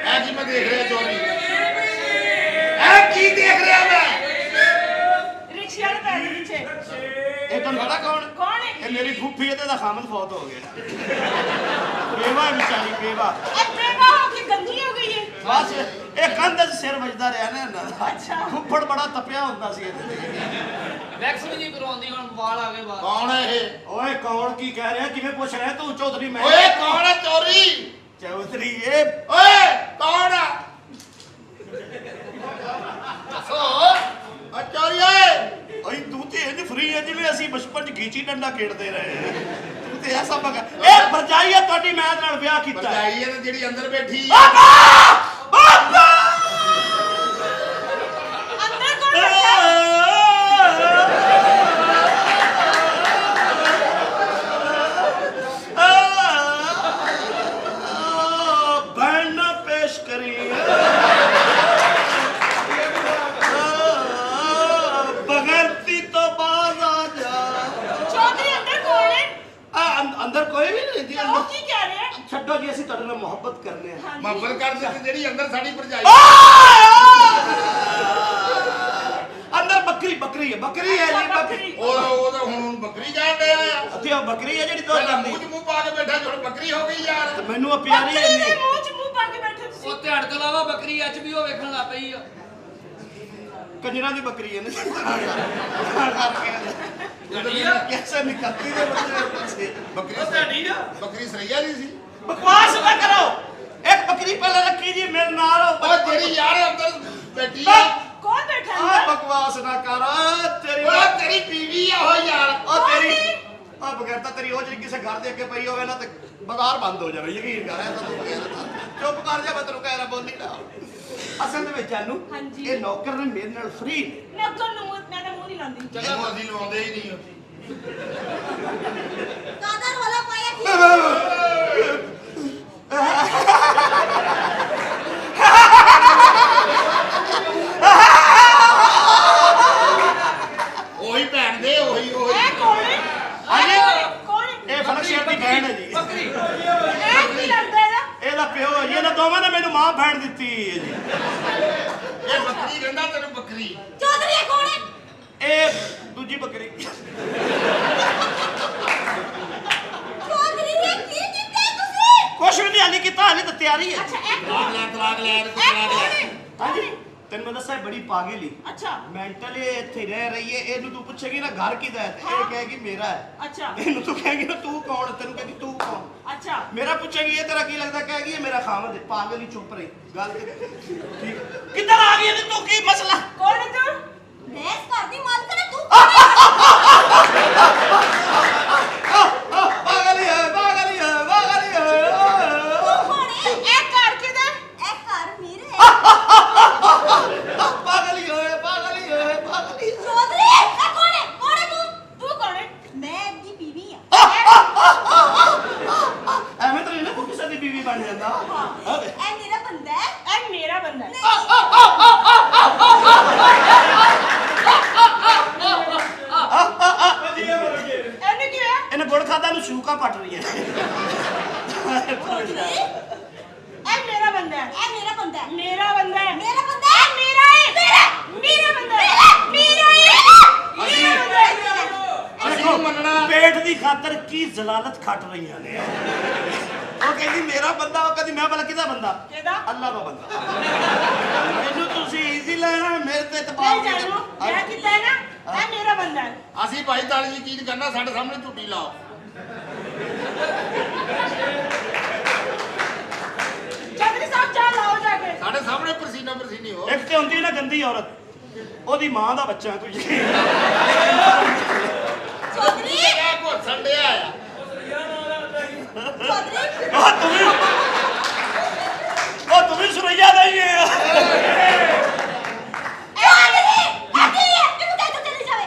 ਐ ਕੀ ਮੈਂ ਦੇਖ ਰਿਹਾ ਚੋਰੀ ਐ ਕੀ ਦੇਖ ਰਿਹਾ ਮੈਂ ਰਿਕਸ਼ਾ ਦੇ ਪੈਰ ਦੇ ਪਿੱਛੇ ਇਹ ਤੁਹਾਨੂੰ ਪਤਾ ਕੌਣ ਕੌਣ ਹੈ ਇਹ ਮੇਰੀ ਫੁੱਫੀ ਹੈ ਤੇ ਇਹਦਾ ਖਾਮਦ ਫੌਤ ਹੋ ਗਿਆ ਬੇਵਾ ਵਿਚਾਰੀ ਬੇਵਾ ਅੱਤੇ ਹੋ ਕੇ ਗੰਦੀ ਹੋ ਗਈ ਹੈ ਬਸ ਇਹ ਕੰਧ 'ਚ ਸਿਰ ਵੱਜਦਾ ਰਿਹਾ ਨਾ ਇਹਨਾਂ ਦਾ ਅੱਛਾ। ਫੁੱਫੜ ਬੜਾ ਤਪਿਆ ਹੁੰਦਾ ਸੀ ਇਹਦੇ ਤੇ ਵੈਕਸ ਵੀ ਨਹੀਂ ਕਰਵਾਉਂਦੀ ਹੁਣ ਵਾਲ ਆ ਗਏ ਬਾਹਰ ਕੌਣ ਹੈ ਇਹ ਓਏ ਕੌਣ ਕੀ ਕਹਿ ਰਿਹਾ ਕਿਵੇਂ ਪੁੱਛ ਰਿਹਾ ਤੂੰ ਚੌਧਰੀ ਮੈਂ ਓਏ ਕੌਣ ਹੈ ਚੋਰੀ ਚੌਧਰੀ ਇਹ ਓਏ ਕੌਣ ਆ ਦੱਸੋ ਓ ਚੋਰੀ ਓਏ ਓਏ ਤੂੰ ਤੇ ਇੰਜ ਫਰੀ ਹੈ ਜਿਵੇਂ ਅਸੀਂ ਬਚਪਨ 'ਚ ਗੀਚੀ ਡੰਡਾ ਖੇਡਦੇ ਰਹੇ ਤੂੰ ਤੇ ਐਸਾ ਮਗਾ ਇਹ ਭਰਜਾਈ ਹੈ ਤੁਹਾਡੀ ਮੈਂ ਇਹਦੇ ਨਾਲ ਵਿਆਹ ਕੀਤਾ ਹੈ। ਭਰਜਾਈ ਹੈ ਜਿਹੜੀ ਅੰਦਰ ਬੈਠੀ ਬਾਬਾ ਬਾਬਾ ਅੰਦਰ ਕੌਣ ਬੈਠਾ ਬਹਿਣ ਨਾ ਪੇਸ਼ ਕਰੀ ਬਗੈਰਤੀ ਤੋਂ ਬਾਜ਼ ਆ ਜਾ ਚੌਧਰੀ ਅੰਦਰ ਕੌਣ ਹੈ ਅੰਦਰ ਕੋਈ ਵੀ ਨਹੀਂ ਜੀ ਉਹ ਕੀ ਕਹਿ ਰਿਹਾ ਹੈ ਛੱਡੋ ਜੀ ਅਸੀਂ ਤੁਹਾਡੇ ਨਾਲ ਮੁਹੱਬਤ ਕਰਨੇ ਆ ਹਾਂਜੀ। ਮੱਬਲ ਕਰਦੇ ਤੇ ਜਿਹੜੀ ਅੰਦਰ ਸਾਡੀ ਭਰਜਾਈ ਅੰਦਰ ਬੱਕਰੀ ਹੈ ਬੱਕਰੀ ਹੈ ਜੀ ਬੱਕਰੀ ਉਹ ਤਾਂ ਹੁਣ ਬੱਕਰੀ ਜਾਣ ਡਿਆ ਆ ਅਤੇ ਉਹ ਬੱਕਰੀ ਹੈ ਜਿਹੜੀ ਦੁੱਧ ਪਹਿਲਾਂ ਦਿੰਦੀ ਮੂੰਹ 'ਚ ਮੂੰਹ ਪਾ ਕੇ ਬੈਠਾ ਹੁਣ ਬੱਕਰੀ ਹੋ ਗਈ ਯਾਰ ਤੇ ਮੈਨੂੰ ਉਹ ਪਿਆਰੀ ਬੱਕਰੀ ਇੰਨੀ ਦੇ ਮੂੰਹ 'ਚ ਮੂੰਹ ਪਾ ਕੇ ਬੈਠੇ ਤੁਸੀਂ ਉਹ ਧਿਆਨ ਤੋਂ ਇਲਾਵਾ ਬੱਕਰੀ ਅੱਜ ਵੀ ਉਹ ਵੇਖਣ ਲੱਗ ਪਈ ਆ ਕੰਜਰਾਂ ਦੀ ਬੱਕਰੀ ਹੈ ਨਾ ਤੁਹਾਡੀ ਆ ਕੈਸੇ ਨਿਕਲਦੀ ਦੇ ਬੱਚੇ ਬੱਕਰੀ ਉਹ ਤੁਹਾਡੀ ਆ ਬੱਕਰੀ ਸਰਈਆ ਦੀ ਸੀ ਬਕਵਾਸ ਨਾ ਕਰੋ ਇੱਕ ਬੱਕਰੀ ਪਹਿਲਾਂ ਰੱਖੀ ਜੀ ਮੇਰੇ ਨਾਲ ਉਹ ਜਿਹੜੀ ਯਾਰ ਅੰਦਰ ਬੈਠੀ ਆ ਕੌਣ ਬੈਠਾ ਆ ਅੰਦਰ ਬਕਵਾਸ ਨਾ ਕਰ ਤੇਰੀ ਉਹ ਤੇਰੀ ਬੀਵੀ ਆ ਉਹ ਯਾਰ ਉਹ ਤੇਰੀ ਆ ਬਗੈਰ ਤਾਂ ਤੇਰੀ ਉਹ ਜਿਹੜੀ ਕਿਸੇ ਘਰ ਦੇ ਅੱਗੇ ਪਈ ਹੋਵੇ ਨਾ ਤੇ ਬਾਜ਼ਾਰ ਬੰਦ ਹੋ ਜਾਵੇ ਯਕੀਨ ਕਰ ਐਸਾ ਤੂੰ ਕਹਿ ਚੁੱਪ ਕਰ ਜਾ ਮੈਂ ਤੈਨੂੰ ਕਹਿ ਰਿਹਾ ਬੋਲੀ ਨਾ ਅਸਲ ਦੇ ਵਿੱਚ ਜਾਨੂ ਹਾਂਜੀ। ਇਹ ਨੌਕਰ ਨੇ ਮੇਰੇ ਨਾਲ ਫ੍ਰੀ ਮੈਂ ਤੁਹਾਨੂੰ ਮੈਂ ਤਾਂ ਮੂੰਹ ਨਹੀਂ ਲਾਉਂਦੀ ਇਹਨੂੰ ਅਸੀਂ ਲਵਾਉਂਦੇ ਹੀ ਨਹੀਂ ਕਾਦਰ ਵਾਲਾ ਪਾਇਆ ਉਹੀ ਭੈਣ ਦੇ ਉਹੀ ਇਹ ਕੌਣ ਹੈ ਹਾਂਜੀ। ਕੌਣ ਹੈ ਇਹ ਫਲਕ ਸ਼ੇਰ ਦੀ ਭੈਣ ਹੈ ਜੀ ਬੱਕਰੀ ਇਹ ਕੀ ਲੱਗਦਾ ਇਹਦਾ ਇਹਦਾ ਪਿਓ ਹੈ ਜੀ ਇਹਨਾਂ ਦੋਵਾਂ ਨੇ ਮੈਨੂੰ ਮਾਂ ਭੈਣ ਦਿੱਤੀ ਹੈ ਜੀ ਇਹ ਬੱਕਰੀ ਕਹਿੰਦਾ ਤੈਨੂੰ ਬੱਕਰੀ ਚੌਧਰੀ ਇਹ ਕੌਣ ਹੈ ਇਹ ਦੂਜੀ ਬੱਕਰੀ ਚੌਧਰੀ ਇਹ ਕੀ ਕੀਤਾ ਤੁਸੀਂ ਕੁਛ ਵੀ ਨਹੀਂ ਹਾਲੀ ਕੀਤਾ ਹਾਲੀ ਤਾਂ ਤਿਆਰੀ ਹੈ ਅੱਛਾ ਇਹ ਤਲਾਕ ਕੌਣ ਲੈ ਤਲਾਕ ਲੈ ਇਹਨੂੰ ਇਹ ਤਲਾਕ ਕੌਣ ਲੈ ਹੈ ਹਾਂਜੀ ਤੈਨੂੰ ਮੈਂ ਦੱਸਿਆ ਬੜੀ ਪਾਗਲ ਹੀ ਅੱਛਾ ਮੈਂਟਲੀ ਇੱਥੇ ਰਹਿ ਰਹੀ ਹੈ ਇਹਨੂੰ ਤੂੰ ਪੁੱਛੇਗੀ ਨਾ ਘਰ ਕਿਹਦਾ ਹੈ ਤੇ ਇਹ ਕਹੇਗੀ ਮੇਰਾ ਹੈ ਅੱਛਾ ਇਹਨੂੰ ਤੂੰ ਕਹੇਗੀ ਨਾ ਤੂੰ ਕੌਣ ਹੈ? ਤੈਨੂੰ ਕਹੇਗੀ ਤੂੰ ਕੌਣ ਅੱਛਾ ਮੇਰਾ ਪੁੱਛੇਗੀ ਇਹ ਤੇਰਾ ਕੀ ਲੱਗਦਾ ਕਹੇਗੀ ਇਹ ਮੇਰਾ ਖਾਮਦ ਹੈ ਪਾਗਲ ਹੀ ਚੁੱਪ ਰਹੀ ਗੱਲ ਠੀਕ ਕਿੱਧਰ ਆ ਗਈ ਇਹਦੀ ਤੂੰ ਕੀ ਮਸਲਾ ਕੌਣ ਹੈ ਤੂੰ ਮੈਂ ਇਸ ਘਰ ਦੀ ਮਾਲਕਣ ਹੈ ਤੂੰ ਪਾਗਲ ਹੀ ਹੈ ਪਾਗਲ ਹੀ ਹੈ ਪਾਗਲ ਹੀ ਹੈ ਕੌਣ ਹੈ ਇਹ ਘਰ ਕਿਹਦਾ ਇਹ ਘਰ ਮੇਰਾ ਪਾਗਲ ਹੀ ਹੈ ਪਾਗਲ ਹੀ ਹੈ ਪਾਗਲ ਹੀ ਹੈ ਚੌਧਰੀ ਇਹ ਕੌਣ ਹੈ ਤੂੰ ਕੌਣ ਹੈ ਮੈਂ ਦੀ ਬੀਵੀ ਆ ਐਵੇਂ ਤਾਂ ਨਹੀਂ ਨਾ ਕੋਈ ਕਿਸੇ ਦੀ ਬੀਵੀ ਬਣ ਜਾਂਦਾ ਹਾਂ ਇਹ ਮੇਰਾ ਬੰਦਾ ਹੈ ਇਹ ਮੇਰਾ ਬੰਦਾ ਹੈ ਇਹਨੇ ਕੀ ਹੋਇਆ ਇਹਨੇ ਗੁੜ ਖਾਦਾ ਨੂੰ ਸ਼ੂਕਾ ਪੱਟ ਰਹੀ ਹੈ ਇਹ ਮੇਰਾ ਬੰਦਾ ਹੈ ਇਹ ਮੇਰਾ ਬੰਦਾ ਹੈ ਮੇਰਾ ਬੰਦਾ ਹੈ ਮੇਰਾ ਬੰਦਾ ਹੈ ਮੇਰਾ ਹੈ ਮੇਰਾ ਬੰਦਾ ਹੈ ਮੇਰਾ ਹੈ ਮੇਰਾ ਬੰਦਾ ਹੈ ਅਸੀਂ ਨਹੀਂ ਮੰਨਣਾ ਪੇਟ ਦੀ ਖਾਤਰ ਕੀ ਜ਼ਲਾਲਤ ਖੱਟ ਰਹੀਆਂ ਨੇ ਉਹ ਕਹਿੰਦੀ ਮੇਰਾ ਬੰਦਾ ਉਹ ਕਹਿੰਦੀ ਮੈਂ ਭਲਾ ਕਿਹਦਾ ਬੰਦਾ ਕਿਹਦਾ ਅੱਲਾ ਦਾ ਬੰਦਾ ਮੈਨੂੰ ਤੁਸੀਂ ਈਜ਼ੀ ਲੈਣਾ ਮੇਰੇ ਤੇ ਇਤਬਾਰ ਨਹੀਂ ਜਾਣੂ ਮੈਂ ਕੀਤਾ ਹੈ ਨਾ ਇਹ ਮੇਰਾ ਬੰਦਾ ਹੈ ਅਸੀਂ ਭਾਈ ਤਾਲੀ ਯਕੀਨ ਕਰਨਾ ਸਾਡੇ ਸਾਹਮਣੇ ਝੂਠੀ ਲਾਓ ਚੌਧਰੀ ਸਾਹਿਬ ਜਾ ਲਾਓ ਜਾ ਕੇ ਸਾਡੇ ਸਾਹਮਣੇ ਪਰਸੀਨਾ ਪਰਸੀਨੀ ਹੋ ਇੱਕ ਤੇ ਹੁੰਦੀ ਨਾ ਗੰਦੀ ਔਰਤ ਉਹਦੀ ਮਾਂ ਦਾ ਬੱਚਾ ਕੋਈ ਚੌਧਰੀ ਕਿਆ ਘੋਸਣ ਡਿਆ ਆ ਚੌਧਰੀ ਉਹ ਤੂੰ ਵੀ ਸੁਰਈਆ ਨਹੀਂ ਹੈ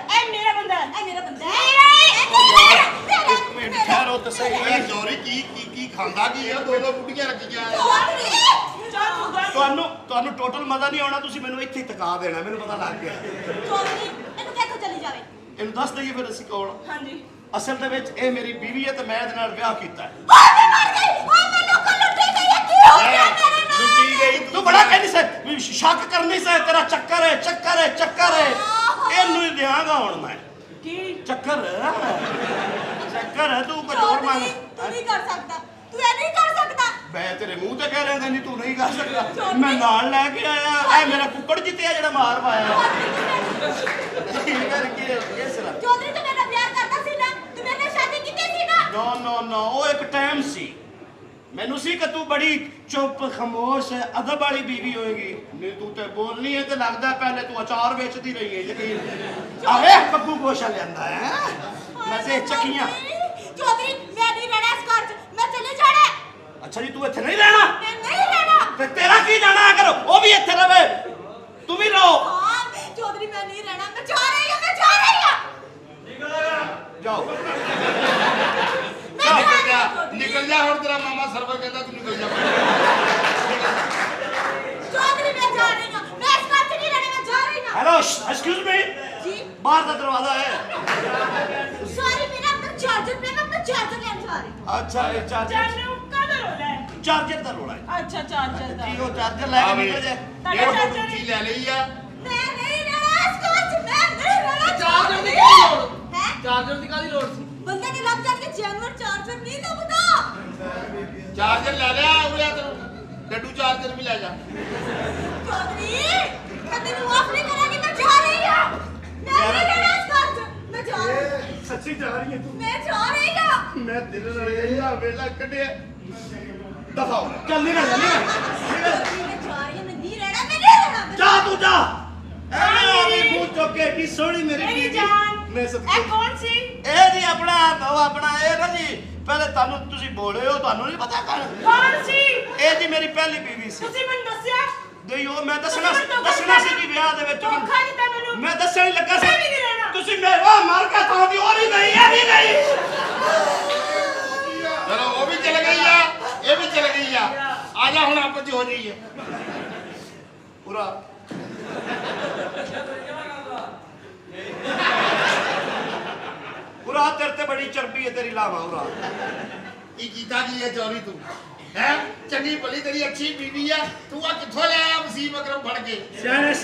ਇਹ ਮੇਰਾ ਬੰਦਾ ਹੈ ਇਹ ਮੇਰਾ ਬੰਦਾ ਹੈ ਇੱਕ ਮਿੰਟ ਠਹਿਰੋ ਤਾਂ ਸਹੀ ਇਹ ਚੋਰੀ ਕੀ ਖਾਂਦਾ ਤੁਹਾਨੂੰ ਟੋਟਲ ਮਜ਼ਾ ਨਹੀਂ ਆਉਣਾ, ਤੁਸੀਂ ਮੈਨੂੰ ਇੱਥੇ ਹੀ ਟਿਕਾ ਦੇਣਾ, ਮੈਨੂੰ ਪਤਾ ਲੱਗ ਗਿਆ। ਚੌਧਰੀ ਇਹਨੂੰ ਕਿੱਥੋਂ ਚਲੀ ਜਾਵੇ? ਇਹਨੂੰ ਦੱਸ ਦਈਏ ਫਿਰ ਅਸੀਂ ਕੌਣ? ਹਾਂਜੀ। ਅਸਲ ਦੇ ਵਿੱਚ ਇਹ ਮੇਰੀ ਬੀਵੀ ਹੈ ਤੇ ਮੈਂ ਇਹਦੇ ਨਾਲ ਵਿਆਹ ਕੀਤਾ ਹੈ। ਓਏ ਮੈਂ ਮਰ ਗਈ, ਓਏ ਮੈਂ ਲੋਕਾਂ ਲੁੱਟੀ ਗਈ ਹੈ, ਕੀ ਹੋ ਗਿਆ ਮੇਰੇ ਨਾਲ? ਲੁੱਟੀ ਗਈ ਤੂੰ ਬੜਾ ਕਹਿੰਦੀ ਸੀ, ਸ਼ੱਕ ਕਰਨੀ ਸੀ, ਤੇਰਾ ਚੱਕਰ ਹੈ ਚੱਕਰ ਹੈ ਚੱਕਰ ਹੈ। ਇਹਨੂੰ ਹੀ ਦਿਆਂਗਾ ਹੁਣ ਮੈਂ ਕੀ ਚੱਕਰ ਚੱਕਰ ਹੈ। ਤੂੰ ਕੁਝ ਹੋਰ ਮੰਗ। ਤੂੰ ਨਹੀਂ ਕਰ ਸਕਦਾ, ਤੂੰ ਇਹ ਨਹੀਂ ਕਰ ਸਕਦਾ। ਮੈਂ ਤੇਰੇ ਮੂੰਹ ਤੇ ਕਹਿ ਰਿਹਾ ਨਹੀਂ ਤੂੰ ਨਹੀਂ ਕਰ ਸਕਦਾ। ਚੌਧਰੀ। ਮੈਂ ਨਾਲ ਲੈ ਕੇ ਆਇਆ, ਇਹ ਮੇਰਾ ਕੁੱਕੜ ਜਿੱਤਿਆ ਜਿਹੜਾ ਮਾਰ ਪਾਇਆ। ਕਿਸ ਤਰ੍ਹਾਂ? ਚੌਧਰੀ ਤੂੰ ਮੇਰੇ ਨਾਲ ਪਿਆਰ ਕਰਦਾ ਸੀ ਨਾ, ਤੂੰ ਮੇਰੇ ਨਾਲ ਸ਼ਾਦੀ ਕੀਤੀ ਸੀ ਨਾ। ਨੋ ਨੋ ਨੋ, ਉਹ ਇੱਕ ਟਾਈਮ ਸੀ। ਮੈਨੂੰ ਸੀ ਕਿ ਤੂੰ ਬੜੀ ਚੁੱਪ ਖਮੋਸ਼ ਅਦਬ ਵਾਲੀ ਬੀਵੀ ਹੋਏਗੀ। ਨਹੀਂ ਤੂੰ ਤੇ ਬੋਲਨੀ ਹੈ ਤੇ ਲੱਗਦਾ ਪਹਿਲੇ ਤੂੰ ਅਚਾਰ ਵੇਚਦੀ ਰਹੀ ਹੈ। ਯਕੀਨ ਆਵੇ ਬੱਬੂ ਗੋਸ਼ਾ ਲਿਆਂਦਾ ਹੈ ਮਸੇ ਚੱਕੀਆਂ। ਚੌਧਰੀ ਮੈਂ ਨਹੀਂ ਰਹਿਣਾ ਇਸ ਘਰ 'ਚ, ਮੈਂ ਚਲੇ ਜਾਣਾ। ਅੱਛਾ ਜੀ ਤੂੰ ਇੱਥੇ ਨਹੀਂ ਰਹਿਣਾ? ਮੈਂ ਨਹੀਂ ਰਹਿਣਾ। ਤੇ ਤੇਰਾ ਕੀ ਜਾਣਾ ਅਗਰ ਉਹ ਵੀ ਇੱਥੇ ਰਵੇ ਤੂੰ ਵੀ ਰਹੋ। ਹਾਂ ਚੌਧਰੀ ਮੈਂ ਨਹੀਂ ਰਹਿਣਾ, ਮੈਂ ਜਾ ਰਹੀ ਹਾਂ, ਮੈਂ ਜਾ ਰਹੀ ਹਾਂ। ਜਾਓ ਮੈਂ ਜਾ ਰਹੀ ਹਾਂ ਚੌਧਰੀ। ਨਿਕਲ ਜਾ ਹੁਣ, ਤੇਰਾ ਮਾਮਾ ਸਰਵਰ ਕਹਿੰਦਾ ਤੂੰ ਨਿਕਲ ਜਾ। ਚੌਧਰੀ ਮੈਂ ਜਾ ਰਹੀ ਹਾਂ, ਮੈਂ ਇਸ ਘਰ 'ਚ ਨਹੀਂ ਰਹਿਣਾ, ਮੈਂ ਜਾ ਰਹੀ ਹਾਂ। ਹੈਲੋ ਐਕਸਕਿਊਜ਼ ਮੀ, ਜੀ ਬਾਹਰ ਦਾ ਦਰਵਾਜ਼ਾ ਹੈ। ਸੌਰੀ ਮੇਰਾ ਆਪਣਾ ਚਾਰਜਰ, ਮੈਂ ਆਪਣਾ ਚਾਰਜਰ ਲੈਣ ਜਾ ਰਹੀ ਹਾਂ। ਅੱਛਾ ਇਹ ਚਾਰਜਰ ਕਾਹਦਾ ਰੋਲਾ ਹੈ? ਚਾਰਜਰ ਦਾ ਰੋਲਾ ਹੈ। ਅੱਛਾ ਚਾਰਜਰ ਦਾ। ਕੀ ਉਹ ਚਾਰਜਰ ਲੈ ਕੇ ਨਿਕਲ ਜਾ। ਡੇਢ ਫੁੱਟ ਉੱਚੀ ਲੈ ਲਈ ਆ। ਮੈਂ ਨਹੀਂ ਰਹਿਣਾ ਇਸ ਘਰ 'ਚ, ਮੈਂ ਨਹੀਂ ਰਹਿਣਾ। ਚਾਰਜਰ ਦੀ ਕੀ ਲੋੜ? ਹੈ ਚਾਰਜਰ ਦੀ ਕਾਹਦੀ ਲੋੜ ਸੀ? ਬੰਦੇ ਨੇ ਲੱਭ ਜਾਣ ਕੇ ਜੈਨੂਅਰ ਚਾਰਜਰ ਨਹੀਂ ਲੱਭਦਾ। ਚਾਰਜਰ ਲੈ ਲਿਆ, ਉਰਿਆ ਤੈਨੂੰ ਡੱਡੂ ਚਾਰਜਰ ਵੀ ਲੈ ਜਾ। ਚੌਧਰੀ ਮੈਂ ਤੈਨੂੰ ਮਾਫ ਨਹੀਂ ਕਰਾਂਗੀ, ਮੈਂ ਜਾ ਰਹੀ ਹਾਂ। ਮੈਂ ਨਹੀਂ ਰਹਿਣਾ ਇਸ ਘਰ 'ਚ, ਮੈਂ ਜਾ ਰਹੀ ਹਾਂ। ਸੱਚੀ ਜਾ ਰਹੀ ਹੈ ਤੂੰ? ਮੈਂ ਜਾ ਰਹੀ ਹਾਂ। ਮੈਂ ਦਿਲ ਨਾਲ ਇਹਦਾ ਵੇਲਾ ਕੱਢਿਆ। ਦਫਾ ਹੋ ਚੱਲ ਨਿਕਲ ਜਾ ਨਿਕਲ। ਮੈਂ ਜਾ ਰਹੀ ਹਾਂ, ਮੈਂ ਨਹੀਂ ਰਹਿਣਾ, ਮੈਂ ਨਹੀਂ ਰਹਿਣਾ। ਜਾ ਤੂੰ ਜਾ। ਐਵੇਂ ਆ ਗਈ ਮੂੰਹ ਚੁੱਕ ਕੇ ਕੀ ਸੋਹਣੀ ਮੇਰੀ ਮੇਰੀ ਬੀਵੀ। ਜਾਨ ਮੈਂ ਸਦਕੇ ਇਹ ਕੌਣ ਸੀ? ਇਹ ਜੀ ਆਪਣਾ ਉਹ ਆਪਣਾ ਇਹ ਨਾ ਜੀ ਪਹਿਲੇ ਤੁਹਾਨੂੰ ਤੁਸੀਂ ਬੋਲੇ ਹੋ, ਤੁਹਾਨੂੰ ਨਹੀਂ ਪਤਾ ਕੌਣ ਸੀ? ਇਹ ਜੀ ਮੇਰੀ ਪਹਿਲੀ ਬੀਵੀ ਸੀ। ਤੁਸੀਂ ਮੈਨੂੰ ਦੱਸਿਆ? ਨਹੀਂ ਉਹ ਮੈਂ ਤੁਸੀਂ ਮੈਨੂੰ ਧੋਖਾ ਦੱਸਣਾ ਸੀ ਦਿੱਤਾ। ਕਿ ਵਿਆਹ ਦੇ ਵਿੱਚ ਧੋਖਾ ਦਿੱਤਾ ਮੈਨੂੰ। ਮੈਂ ਦੱਸਣ ਹੀ ਲੱਗਾ ਸੀ। ਮੈਂ ਵੀ ਨਹੀਂ ਰਹਿਣਾ। ਤੁਸੀਂ ਮੇਰਾ ਮਾਰ ਕੇ ਥਾਂ ਦੀ ਹੋਰ ਹੀ ਗਈ ਇਹ ਵੀ ਗਈ। ਚਲੋ ਉਹ ਵੀ ਚਲ ਗਈ ਆ, ਇਹ ਵੀ ਚਲ ਗਈ ਆ। ਆ ਜਾ ਹੁਣ ਆਪਸ ਚ ਹੋ ਜਾਈਏ। ਪੂਰਾ ਪੂਰਾ ਤੇਰੇ ਤੇ ਬੜੀ ਚਰਬੀ ਹੈ ਤੇਰੀ ਲਾਵਾ ਪੂਰਾ। ਕੀ ਕੀਤਾ ਕੀ ਹੈ ਚੌਰੀ ਤੂੰ? ਹੈ ਚੰਗੀ ਭਲੀ ਤੇਰੀ ਅੱਛੀ ਬੀਵੀ ਆ, ਤੂੰ ਆ ਕਿੱਥੋਂ ਲੈ ਆਇਆ ਮੁਸੀਬਤ ਅਕਰਮ ਫੜ ਕੇ? ਸਿਆਣੇ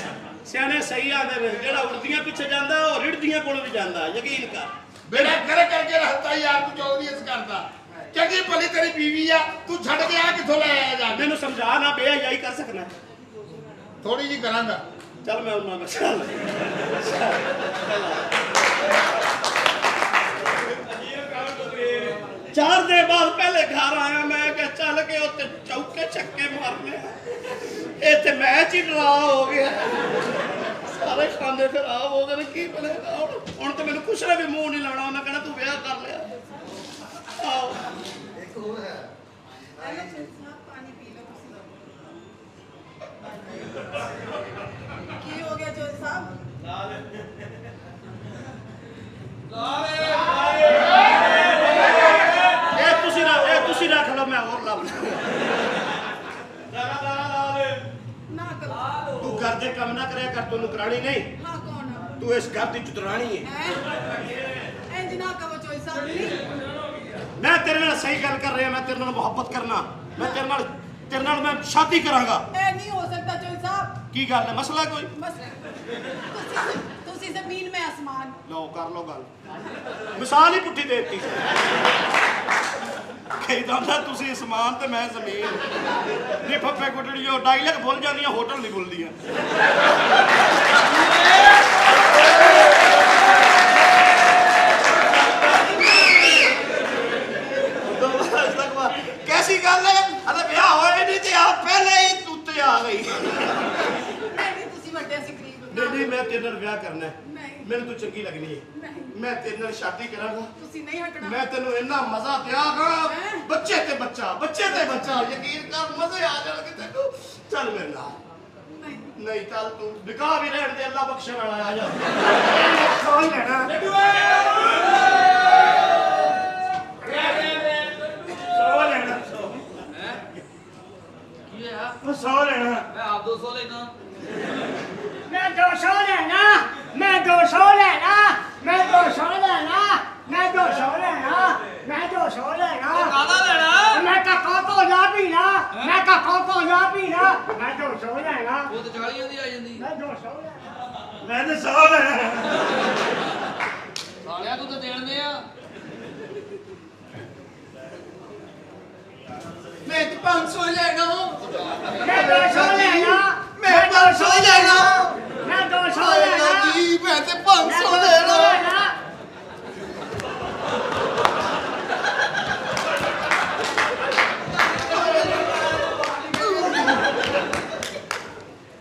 ਸਿਆਣੇ ਸਹੀ ਆਦੇ ਨੇ, ਜਿਹੜਾ ਉੜਦੀਆਂ ਪਿੱਛੇ ਜਾਂਦਾ ਉਹ ਰਿੜਦੀਆਂ ਕੋਲ ਵੀ ਜਾਂਦਾ, ਯਕੀਨ ਕਰ। ਮੇਰਾ ਕਰ ਕਰਕੇ ਰਹਤਾ ਯਾਰ ਤੂੰ ਚੌਧਰੀ ਇਸ ਕਰਦਾ। ਚੰਗੀ ਭਲੀ ਤੇਰੀ ਬੀਵੀ ਆ, ਤੂੰ ਛੱਡ ਕੇ ਆ ਕਿੱਥੋਂ ਲੈ ਆਇਆ ਜਾ ਕੇ? ਮੈਨੂੰ ਸਮਝਾ ਨਾ ਬੇਹਯਾਈ ਕਰ ਸਕਣਾ। ਥੋੜੀ ਜੀ ਕਰਾਂਗਾ। ਚੱਲ ਮੈਂ ਉਹਨਾਂ ਨਾਲ ਚੱਲ। ਚਾਰ ਦੇ ਬਾਅਦ ਪਹਿਲੇ ਘਰ ਆਇਆ ਮੈਂ ਕਿ ਚੱਲ ਕੇ ਉੱਤੇ ਚੌਕੇ ਛੱਕੇ ਮਾਰਨੇ ਇੱਥੇ ਮੈਚ ਹੀ ਡਰਾ ਹੋ ਗਿਆ। ਸਾਰੇ ਖਾਂਦੇ ਖਰਾਬ ਹੋ ਗਏ, ਕੀ ਬਣੇਗਾ ਹੁਣ ਤਾਂ ਮੈਨੂੰ ਕੁਛ ਨੇ ਵੀ ਮੂੰਹ ਨਹੀਂ ਲਾਉਣਾ, ਉਹਨਾਂ ਕਹਿਣਾ ਤੂੰ ਵਿਆਹ ਕਰ ਲਿਆ। ਆਓ ਕੀ ਹੋ ਗਿਆ ਜੋਤ ਸਾਹਿਬ? ਇਹ ਤੁਸੀਂ ਰੱਖ ਲਓ, ਮੈਂ ਹੋਰ ਲੱਭ ਨਾ ਕਰੋ। ਤੂੰ ਘਰ ਦੇ ਕੰਮ ਨਾ ਕਰਿਆ ਕਰ, ਤੈਨੂੰ ਕਰਾਣੀ ਨਹੀਂ। ਹਾਂ ਕੌਣ ਆ? ਤੂੰ ਇਸ ਘਰ ਦੀ ਚੁਤਰਾਣੀ ਹੈ। ਇੰਜ ਨਾ ਕਹੋ ਜੋਤ ਸਾਹਿਬ ਜੀ। ਮੈਂ ਤੇਰੇ ਨਾਲ ਸਹੀ ਗੱਲ ਕਰ ਰਿਹਾ, ਮੈਂ ਤੇਰੇ ਨਾਲ ਮੁਹੱਬਤ ਕਰਨਾ, ਮੈਂ ਤੇਰੇ ਨਾਲ ਮੈਂ ਸ਼ਾਦੀ ਕਰਾਂਗਾ। ਇਹ ਨਹੀਂ ਹੋ ਸਕਦਾ ਜੋਤ ਸਾਹਿਬ। ਕੀ ਗੱਲ ਹੈ, ਮਸਲਾ ਕੋਈ? ਬਸ ਤੁਸੀਂ ਜ਼ਮੀਨ ਮੈਂ ਆਸਮਾਨ। ਲਓ ਕਰ ਲਓ ਗੱਲ, ਮਿਸਾਲ ਹੀ ਪੁੱਠੀ ਦੇ ਦਿੱਤੀ। ਕਹਿੰਦਾ ਹੁੰਦਾ ਤੁਸੀਂ ਅਸਮਾਨ ਤੇ ਮੈਂ ਜ਼ਮੀਨ। ਨੀ ਫੱਫੇ ਕੁੱਟੜੀਓ ਡਾਇਲੌਗ ਭੁੱਲ ਜਾਂਦੀਆਂ, ਹੋਟਲ ਨਹੀਂ ਭੁੱਲਦੀਆਂ। कैसी गल है? अरे ब्याह होए नहीं थे, आप पहले ही उत्ते आ गई। ਨਹੀਂ ਤੁਸੀਂ ਵੱਡੇ ਸੀ ਗਰੀਬ। नहीं मैं तेरे नाल ब्याह करना है, नहीं। मैंने तू चंगी लगनी है, नहीं। मैं तेरे नाल शादी करांगा। ਤੁਸੀਂ ਨਹੀਂ ਹਟਣਾ। मैं तेनू इन्ना मजा देंगा, बच्चे ते बच्चा यकीन कर, मजे आ जाएंगे तेनू। चल मेरे नाल। ਨਹੀਂ नहीं चल तू निकाह भी रहने दे, अल्लाह बख्शण वाला आ जा। सॉरी लेना ਕੀ ਹੋਇਆ? ਉਹ 100 ਲੈਣਾ ਮੈਂ ਆਪ 200 ਲੈਣਾ। ਮੈਂ 200 ਲੈਣਾ, ਮੈਂ 200 ਲੈਣਾ, ਮੈਂ 200 ਲੈਣਾ, ਮੈਂ 200 ਲੈਣਾ, ਮੈਂ 200 ਲੈਣਾ। ਕਾਹਦਾ ਲੈਣਾ? ਮੈਂ ਕੱਖੋਂ ਧੋਣਾ ਪੀਣਾ, ਮੈਂ ਕੱਖੋਂ ਧੋਣਾ ਪੀਣਾ, ਮੈਂ 200 ਲੈਣਾ, ਉਹ ਤਾਂ 40 ਦੀ ਆ ਜਾਂਦੀ। ਮੈਂ 200 ਲੈਣਾ। ਮੈਂ ਤੇ 100 ਲੈਣਾ ਸਾਲਿਆ ਤੂੰ ਤਾਂ ਦੇਣ ਦੇ ਆ। ਮੈਂ ਤੇ 500 ਲੈਣਾ। ਮੈਂ 200 ਲੈਣਾ, ਮੈਂ 500 ਲੈਣਾ। ਮੈਂ 200 ਹਾਏ ਲੈਣਾ, ਜੀ ਮੈਂ ਤੇ 500 ਲੈਣਾ।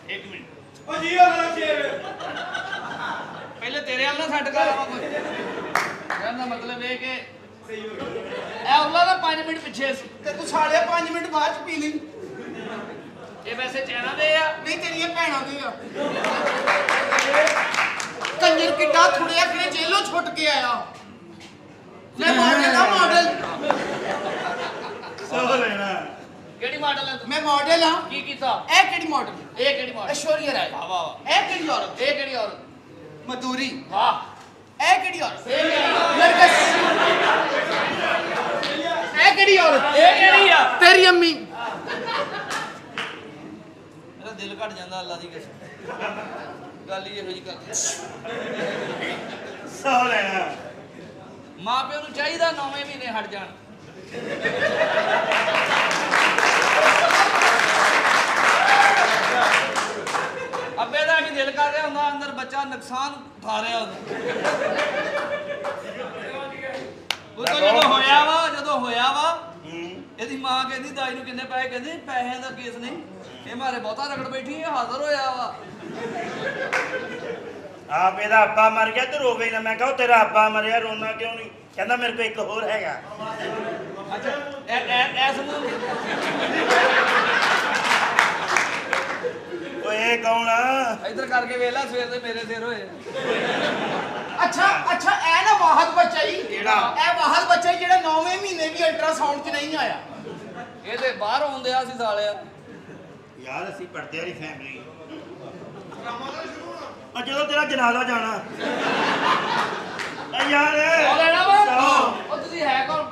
ਇੱਕ ਮਿੰਟ ਉਹ ਜੀ ਉਹ ਸ਼ੇਰ ਪਹਿਲੇ ਤੇਰੇ ਵੱਲ ਨਾ ਛੱਡ ਕਰ ਆਵਾਂ ਕੋਈ। ਕਹਿਣ ਦਾ ਮਤਲਬ ਇਹ ਕਿ ਇਹ ਉਹਨਾਂ ਦਾ 5 ਮਿੰਟ ਪਿੱਛੇ ਸੀ ਤੇ ਤੂੰ ਸਾਲਿਆ 5 ਮਿੰਟ ਬਾਅਦ ਚ ਪੀ ਲਈ। ਇਹ ਵੈਸੇ ਚੈਨਾ ਦੇ ਆ। ਨਹੀਂ ਤੇਰੀਆਂ ਭੈਣਾਂ ਦੇ ਆ। ਕੰਜਰ ਕਿੱਡਾ ਥੁੜਿਆ ਕਿ ਜੇਲੋਂ ਛੁੱਟ ਕੇ ਆਇਆ। ਮੈਂ ਮਾਡਲ ਆ ਮਾਡਲ। 100 ਲੈਣਾ ਕਿਹੜੀ ਮਾਡਲ ਹੈ ਤੂੰ? ਮੈਂ ਮਾਡਲ ਆ। ਕੀ ਕੀਤਾ? ਇਹ ਕਿਹੜੀ ਮਾਡਲ? ਇਹ ਕਿਹੜੀ ਮਾਡਲ? ਐਸ਼ਵਰੀਆ ਰਾਏ। ਵਾਹ ਵਾਹ ਵਾਹ। ਇਹ ਕਿਹੜੀ ਔਰਤ? ਇਹ ਕਿਹੜੀ ਔਰਤ? ਮਧੂਰੀ। ਵਾਹ। ਇਹ ਕਿਹੜੀ ਔਰਤ? ਇਹ ਕਿਹੜੀ ਔਰਤ? ਨਰਗਸ। ਇਹ ਕਿਹੜੀ ਔਰਤ? ਇਹ ਕਿਹੜੀ ਆ? ਤੇਰੀ ਅੰਮੀ। ਮੇਰਾ ਦਿਲ ਘਟ ਜਾਂਦਾ ਅੱਲਾ ਦੀ ਕਸਮ। ਗੱਲ ਹੀ ਇਹੋ ਜੀ ਕਰਦੇ। 100 ਲੈਣਾ ਮਾਂ ਪਿਓ ਨੂੰ ਚਾਹੀਦਾ 9ਵੇਂ ਮਹੀਨੇ ਹਟ ਜਾਣ। ਅੱਬੇ ਦਾ ਵੀ ਦਿਲ ਕਰ ਰਿਹਾ ਹੁੰਦਾ, ਅੰਦਰ ਬੱਚਾ ਨੁਕਸਾਨ ਉਠਾ ਰਿਹਾ ਹੁੰਦਾ। ਉਹ ਤਾਂ ਜਦੋਂ ਹੋਇਆ ਵਾ ਇਹਦੀ ਮਾਂ ਕਹਿੰਦੀ ਦਾਈ ਨੂੰ ਕਿੰਨੇ ਪੈਸੇ, ਕਹਿੰਦੇ ਪੈਸਿਆਂ ਦਾ ਕੇਸ ਨਹੀਂ, ਇਹ ਮਾਰੇ ਬਹੁਤਾ ਰਗੜ ਬੈਠੀ ਹੈ, ਹਾਜ਼ਰ ਹੋਇਆ ਵਾ। ਆਪ ਇਹਦਾ ਅੱਬਾ ਮਰ ਗਿਆ ਤੇ ਰੋਵੇ ਨਾ। ਮੈਂ ਕਹਾਂ ਤੇਰਾ ਅੱਬਾ ਮਰਿਆ ਰੋਣਾ ਕਿਉਂ ਨਹੀਂ? ਕਹਿੰਦਾ ਮੇਰੇ ਕੋਲ ਇੱਕ ਹੋਰ ਹੈਗਾ। ਅੱਛਾ ਐਸ ਨੂੰ ਓਏ ਇਹ ਕੌਣ ਆ? ਇੱਧਰ ਕਰਕੇ ਵੇਖ ਲੈ, ਸਵੇਰ ਦੇ ਮੇਰੇ ਸਿਰ ਹੋਏ। ਅੱਛਾ ਇਹ ਨਾ ਵਾਹਦ ਬੱਚਾ ਹੀ। ਕਿਹੜਾ? ਇਹ ਵਾਹਦ ਬੱਚਾ ਹੀ ਜਿਹੜਾ 9ਵੇਂ ਮਹੀਨੇ ਵੀ ਅਲਟਰਾਸਾਊਂਡ 'ਚ ਨਹੀਂ ਆਇਆ। ਇਹ ਤੇ ਬਾਹਰ ਆਉਂਦੇ ਆ ਸੀ ਸਾਲਿਆ। ਯਾਰ ਅਸੀਂ ਪੜਦੇ ਵਾਲੀ ਫੈਮਿਲੀ। ਆ ਜਦੋਂ ਤੇਰਾ ਜਨਾਜ਼ਾ ਜਾਣਾ ਆ ਯਾਰ ਉਹ ਲੈਣਾ ਵਾ? 100 ਉਹ ਤੁਸੀਂ ਹੈ ਕੌਣ?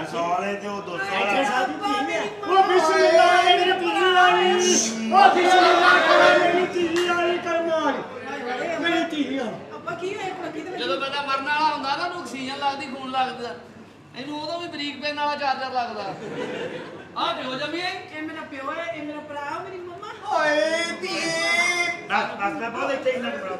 100 ਵਾਲੇ ਤੇ ਉਹ 200 ਵਾਲਾ। ਉਹ ਬਿਸਮਿਲ੍ਲਾਹ ਮੇਰੀ ਧੀ ਵਾਲੀ, ਉਹ ਬਿਸਮਿਲ੍ਲਾਹ ਕਰ ਮੇਰੀ ਧੀ ਵਾਲੀ ਕਰਮਾਨ, ਮੇਰੀ ਧੀ ਆ। ਅੱਪਾ ਕੀ ਹੋਇਆ ਪੱਕੀ ਤੇ ਜਦੋਂ ਬੰਦਾ ਮਰਨ ਵਾਲਾ ਹੁੰਦਾ ਨਾ, ਉਹਨੂੰ ਆਕਸੀਜਨ ਲੱਗਦੀ, ਖੂਨ ਲੱਗਦਾ। ਇਹਨੂੰ ਉਦੋਂ ਵੀ ਬਰੀਕ ਪੈਨ ਵਾਲਾ ਚਾਰਜਰ ਲੱਗਦਾ। ਆਹ ਕਿਉਂ ਜੰਮੀ ਹੈ? ਇਹ ਮੇਰਾ ਪਿਓ ਹੈ, ਇਹ ਮੇਰਾ ਭਰਾ, ਮੇਰੀ ਮੰਮਾ। ਓਏ ਧੀਏ। ਬਸ ਮੈਂ ਬਹੁਤ ਇੱਥੇ ਹੀ ਲੱਗ ਰਿਹਾ।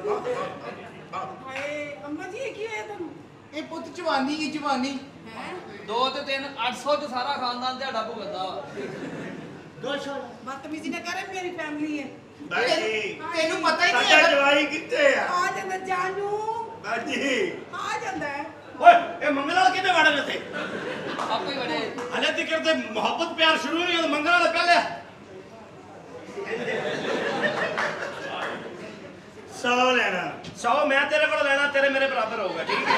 ਹਾਏ ਅੰਮਾ ਜੀ ਇਹ ਕੀ ਹੋਇਆ ਤੁਹਾਨੂੰ? ਇਹ ਪੁੱਤ ਜਵਾਨੀ ਹੀ ਜਵਾਨੀ। ਹੈ 2 ਤੇ 3 800 ਚ ਸਾਰਾ ਖਾਨਦਾਨ ਤੁਹਾਡਾ ਭੁਗਤਦਾ ਵਾ। 200 ਬਦਤਮੀਜ਼ੀ ਨਾ ਕਰੇ, ਮੇਰੀ ਫੈਮਿਲੀ ਹੈ। ਬਾਜੀ ਤੈਨੂੰ ਪਤਾ ਹੀ ਨਹੀਂ ਸਾਡਾ ਹੈਗਾ। ਜਵਾਈ ਕਿੱਥੇ ਆ? ਆ ਜਾਂਦਾ ਜਾਨੂ, ਬਾਜੀ ਆ ਜਾਂਦਾ ਹੈ। ਓਏ ਇਹ ਮੰਗਲ ਵਾਲਾ ਕਿਤੇ ਵੜਨ ਇੱਥੇ? ਆਪੇ ਬੜੇ ਹਲੇ ਤੱਕ ਤੇ ਮੁਹੱਬਤ ਪਿਆਰ ਸ਼ੁਰੂ ਨਹੀਂ ਹੋਇਆ, ਮੰਗਲ ਵਾਲਾ ਪਹਿਲੇ 100 ਲੈਣਾ 100 ਮੈਂ ਤੇਰੇ ਕੋਲ ਲੈਣਾ, ਤੇਰੇ ਮੇਰੇ ਬਰਾਬਰ ਹੋਊਗਾ, ਠੀਕ ਹੈ?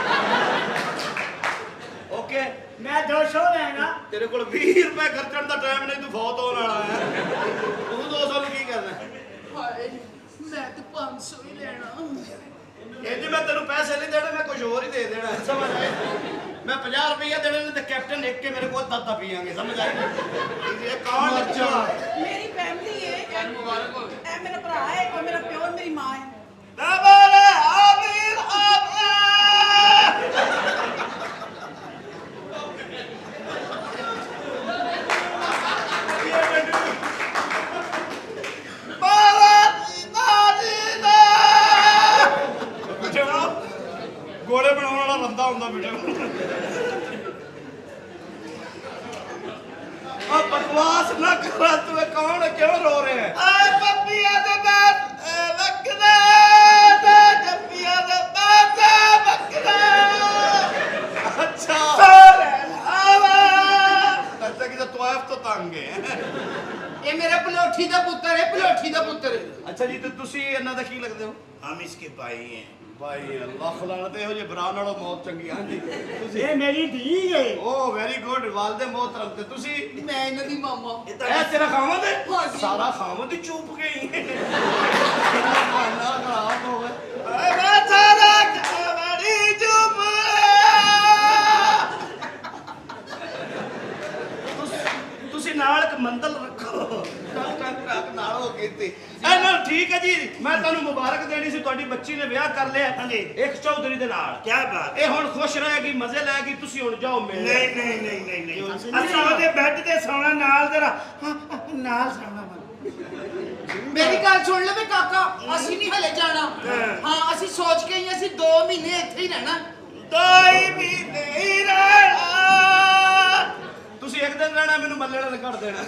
ਓਕੇ ਮੈਂ 200 ਲੈਣਾ। ਤੇਰੇ ਕੋਲ 20 ਰੁਪਏ ਖਰਚਣ ਦਾ ਟਾਈਮ ਨਹੀਂ, ਤੂੰ ਫੌਤ ਹੋਣ ਵਾਲਾ ਹੈ। ਤੂੰ 200 ਨੂੰ ਕੀ ਕਰਨਾ? ਹਾਏ ਮੈਂ ਤੇ 500 ਹੀ ਲੈਣਾ। ਇਹ ਜੀ ਮੈਂ ਤੈਨੂੰ ਪੈਸੇ ਨਹੀਂ ਦੇਣੇ, ਮੈਂ ਕੁਝ ਹੋਰ ਹੀ ਦੇ ਦੇਣਾ, ਸਮਝ ਆਈ? ਮੈਂ 50 ਰੁਪਏ ਦੇਣੇ ਨੇ ਤੇ ਕੈਪਟਨ ਇੱਕ ਕੇ ਮੇਰੇ ਕੋਲ ਦੱਦਾ ਪੀਆਂਗੇ, ਸਮਝ ਆਈ? ਇਹ ਕੌਣ ਬੱਚਾ? ਮੇਰੀ ਫੈਮਿਲੀ ਹੈ। ਤੁਹਾਨੂੰ ਮੁਬਾਰਕ ਹੋਵੇ। ਇਹ ਮੇਰਾ ਭਰਾ ਹੈ, ਉਹ ਮੇਰਾ ਪਿਓ, ਮੇਰੀ ਮਾਂ ਹੈ। ਦਬਰ ਆਮੀਰ ਆਮੀਰ ਗੋਲੇ ਬਣਾਉਣ ਵਾਲਾ ਬੰਦਾ ਹੁੰਦਾ ਵੀਡੀਓ। ਆ ਬਕਵਾਸ ਨਾ ਕਰ, ਤੂੰ ਇਹ ਕੌਣ ਹੈ? ਕਿਉਂ ਰੋ ਰਿਹਾ ਹੈ? ਆਏ ਪੱਪੀਆਂ ਦੇ ਬਾਤ ਵਕਦਾ ਤੇ ਜੱਪੀਆਂ ਦੇ ਬਾਤ ਵਕਦਾ ਅੱਛਾ ਸਾਰੇ ਆਵਾ ਅੱਛਾ ਕਿ ਤਵਾਇਫ ਤੋਂ ਤੰਗ ਹੈ। ਇਹ ਮੇਰੇ ਪਲੋਠੀ ਦਾ ਪੁੱਤਰ ਹੈ, ਪਲੋਠੀ ਦਾ ਪੁੱਤਰ। ਅੱਛਾ ਜੀ, ਤੇ ਤੁਸੀਂ ਇਹਨਾਂ ਦਾ ਕੀ ਲੱਗਦੇ ਹੋ? हम इसके भाई हैं। ਭਾਈ ਲੱਖ ਲਾਣਤ ਇਹੋ ਜਿਹੇ ਭਰਾ ਨਾਲੋਂ ਮੌਤ ਚੰਗੀ ਹਾਂਜੀ ਤੁਸੀਂ ਇਹ ਮੇਰੀ ਧੀ ਹੈ। ਓ ਵੈਰੀ ਗੁੱਡ ਵਾਲਦੇ ਮੋਹਤਰਮ ਤੇ ਤੁਸੀਂ ਮੈਂ ਇਹਨਾਂ ਦੀ ਮਾਮਾ ਇਹ ਤੇਰਾ ਖਾਵਦ ਹੈ ਹਾਂਜੀ। ਸਾਰਾ ਖਾਵਦ ਹੀ ਚੂਪ ਗਈ ਖਾਣਾ ਖਰਾਬ ਹੋ ਗਿਆ ਏ ਮੈਂ ਸਾਰਾ ਖਾਵੜੀ ਚੂਪ ਤੁਸੀਂ ਨਾਲ ਇੱਕ ਮੰਦਲ ਰੱਖੋ ਟੱਕ ਨਾਲ ਹੋ ਗਈ ਤੇ ਇਹ ਨਾਲ ਠੀਕ ਹੈ ਜੀ ਮੈਂ ਤੁਹਾਨੂੰ ਮੁਬਾਰਕ ਦੇਣੀ ਸੀ ਤੁਹਾਡੀ ਬੱਚੀ ਨੇ ਵਿਆਹ ਕਰ ਲਿਆ ਹਾਂਜੀ। ਇੱਕ ਚੌਧਰੀ ਦੇ ਨਾਲ ਕੀ ਬਾਤ। ਇਹ ਹੁਣ ਖੁਸ਼ ਰਹੇਗੀ ਮਜ਼ੇ ਲੈਗੀ ਤੁਸੀਂ ਹੁਣ ਜਾਓ ਮੇਰੇ ਨਹੀਂ ਨਹੀਂ ਨਹੀਂ ਨਹੀਂ ਨਹੀਂ ਅਸੀਂ ਉਹਦੇ ਬੈੱਡ ਤੇ ਸੌਣਾ ਨਾਲ ਤੇਰਾ ਨਾਲ ਸੌਣਾ ਵਾ। ਮੇਰੀ ਗੱਲ ਸੁਣ ਲੈ ਵੇ ਕਾਕਾ ਅਸੀਂ ਨਹੀਂ ਹਲੇ ਜਾਣਾ ਹਾਂ ਅਸੀਂ ਸੋਚ ਕੇ ਹੀ ਅਸੀਂ 2 ਮਹੀਨੇ ਇੱਥੇ ਹੀ ਰਹਿਣਾ ਦੋਈ ਵੀ ਨਹੀਂ ਰਹਿਣਾ ਤੁਸੀਂ ਇੱਕ ਦਿਨ ਰਹਿਣਾ ਮੈਨੂੰ ਮੱਲੇ ਨਾਲ ਕਰ ਦੇਣਾ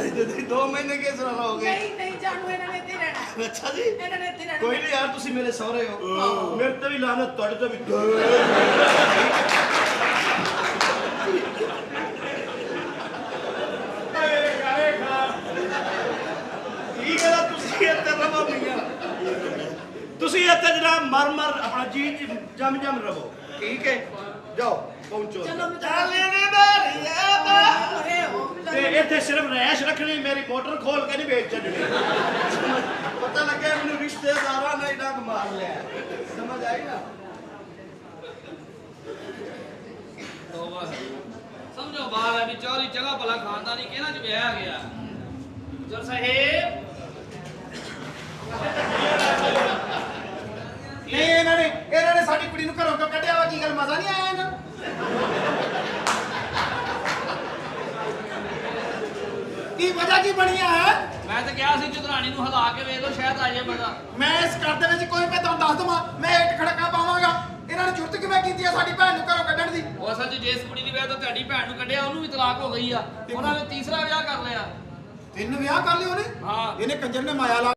ਜਦੋਂ 2 ਮਹੀਨੇ ਕਿਸ ਤਰ੍ਹਾਂ ਰਹੋਗੇ ਨਹੀਂ ਜਾਣੂ ਇਹਨਾਂ ਨੇ ਇੱਥੇ ਰਹਿਣਾ ਅੱਛਾ ਜੀ ਇਹਨਾਂ ਨੇ ਇੱਥੇ ਰਹਿਣਾ ਕੋਈ ਨਹੀਂ ਯਾਰ ਤੁਸੀਂ ਮੇਰੇ ਸਹੁਰੇ ਹੋ ਮੇਰੇ ਤੇ ਵੀ ਲਾਨਤ ਤੁਹਾਡੇ ਤੇ ਵੀ ਠੀਕ ਹੈ ਨਾ ਤੁਸੀਂ ਇੱਥੇ ਰਹੋ ਮੀਆਂ ਤੁਸੀਂ ਇੱਥੇ ਜਨਾਬ ਮਰ ਆਪਣਾ ਜੀ ਜਮ ਰਹੋ ਠੀਕ ਹੈ ਜਾਓ ਪਹੁੰਚੋ ਚਲੋ ਚੱਲ ਨੇ ਬਾਰੀਆ ਤੇ ਇੱਥੇ ਸਿਰਫ ਰੈਸ਼ ਰੱਖਣੀ ਮੇਰੀ ਮੋਟਰ ਖੋਲ ਕੇ ਨਹੀਂ ਵੇਚ ਛੱਡਣੀ ਪਤਾ ਲੱਗਿਆ ਮੈਨੂੰ ਰਿਸ਼ਤੇਦਾਰਾਂ ਨੇ ਡੰਗ ਮਾਰ ਲਿਆ ਸਮਝ ਆਈ ਨਾ ਸਮਝੋ ਬਾਤ ਹੈ ਵੀ ਚੌਰੀ ਚੰਗਾ ਭਲਾ ਖਾਨਦਾਨੀ ਕਿਹਨਾਂ ਚ ਵਿਆਹ ਗਿਆ ਜਰ ਸਾਹਿਬ ਨਹੀਂ ਇਹਨਾਂ ਨੇ ਸਾਡੀ ਕੁੜੀ ਨੂੰ ਘਰੋਂ ਕਿਉਂ ਕੱਢਿਆ ਵਾ ਕੀ ਗੱਲ ਮਜ਼ਾ ਨਹੀਂ ਆਇਆ ਇਹਨਾਂ ਕੀ ਵਜ੍ਹਾ ਕੀ ਬਣੀ ਹੈ ਮੈਂ ਤਾਂ ਕਿਹਾ ਸੀ ਚੁਦਰਾਣੀ ਨੂੰ ਹਿਲਾ ਕੇ ਵੇਖ ਲਓ ਸ਼ਾਇਦ ਆ ਜਾਏ ਬੰਦਾ ਮੈਂ ਇਸ ਘਰ ਦੇ ਵਿੱਚ ਕੋਈ ਮੈਂ ਤੁਹਾਨੂੰ ਦੱਸ ਦਵਾਂ ਮੈਂ ਇੱਕ ਖੜਕਾ ਪਾਵਾਂਗਾ ਇਹਨਾਂ ਨੇ ਜੁਰਤ ਕਿਵੇਂ ਕੀਤੀ ਆ ਸਾਡੀ ਭੈਣ ਨੂੰ ਘਰੋਂ ਕੱਢਣ ਦੀ ਉਹ ਅਸਲ 'ਚ ਜਿਸ ਕੁੜੀ ਦੀ ਵਿਆਹ ਤੋਂ ਤੁਹਾਡੀ ਭੈਣ ਨੂੰ ਕੱਢਿਆ ਉਹਨੂੰ ਵੀ ਤਲਾਕ ਹੋ ਗਈ ਆ ਉਹਨਾਂ ਨੇ ਤੀਸਰਾ ਵਿਆਹ ਕਰ ਲਿਆ 3 ਵਿਆਹ ਕਰ ਲਏ ਉਹਨੇ ਹਾਂ ਇਹਨੇ ਕੰਜਰ ਨੇ ਮਾਇਆ ਲਾ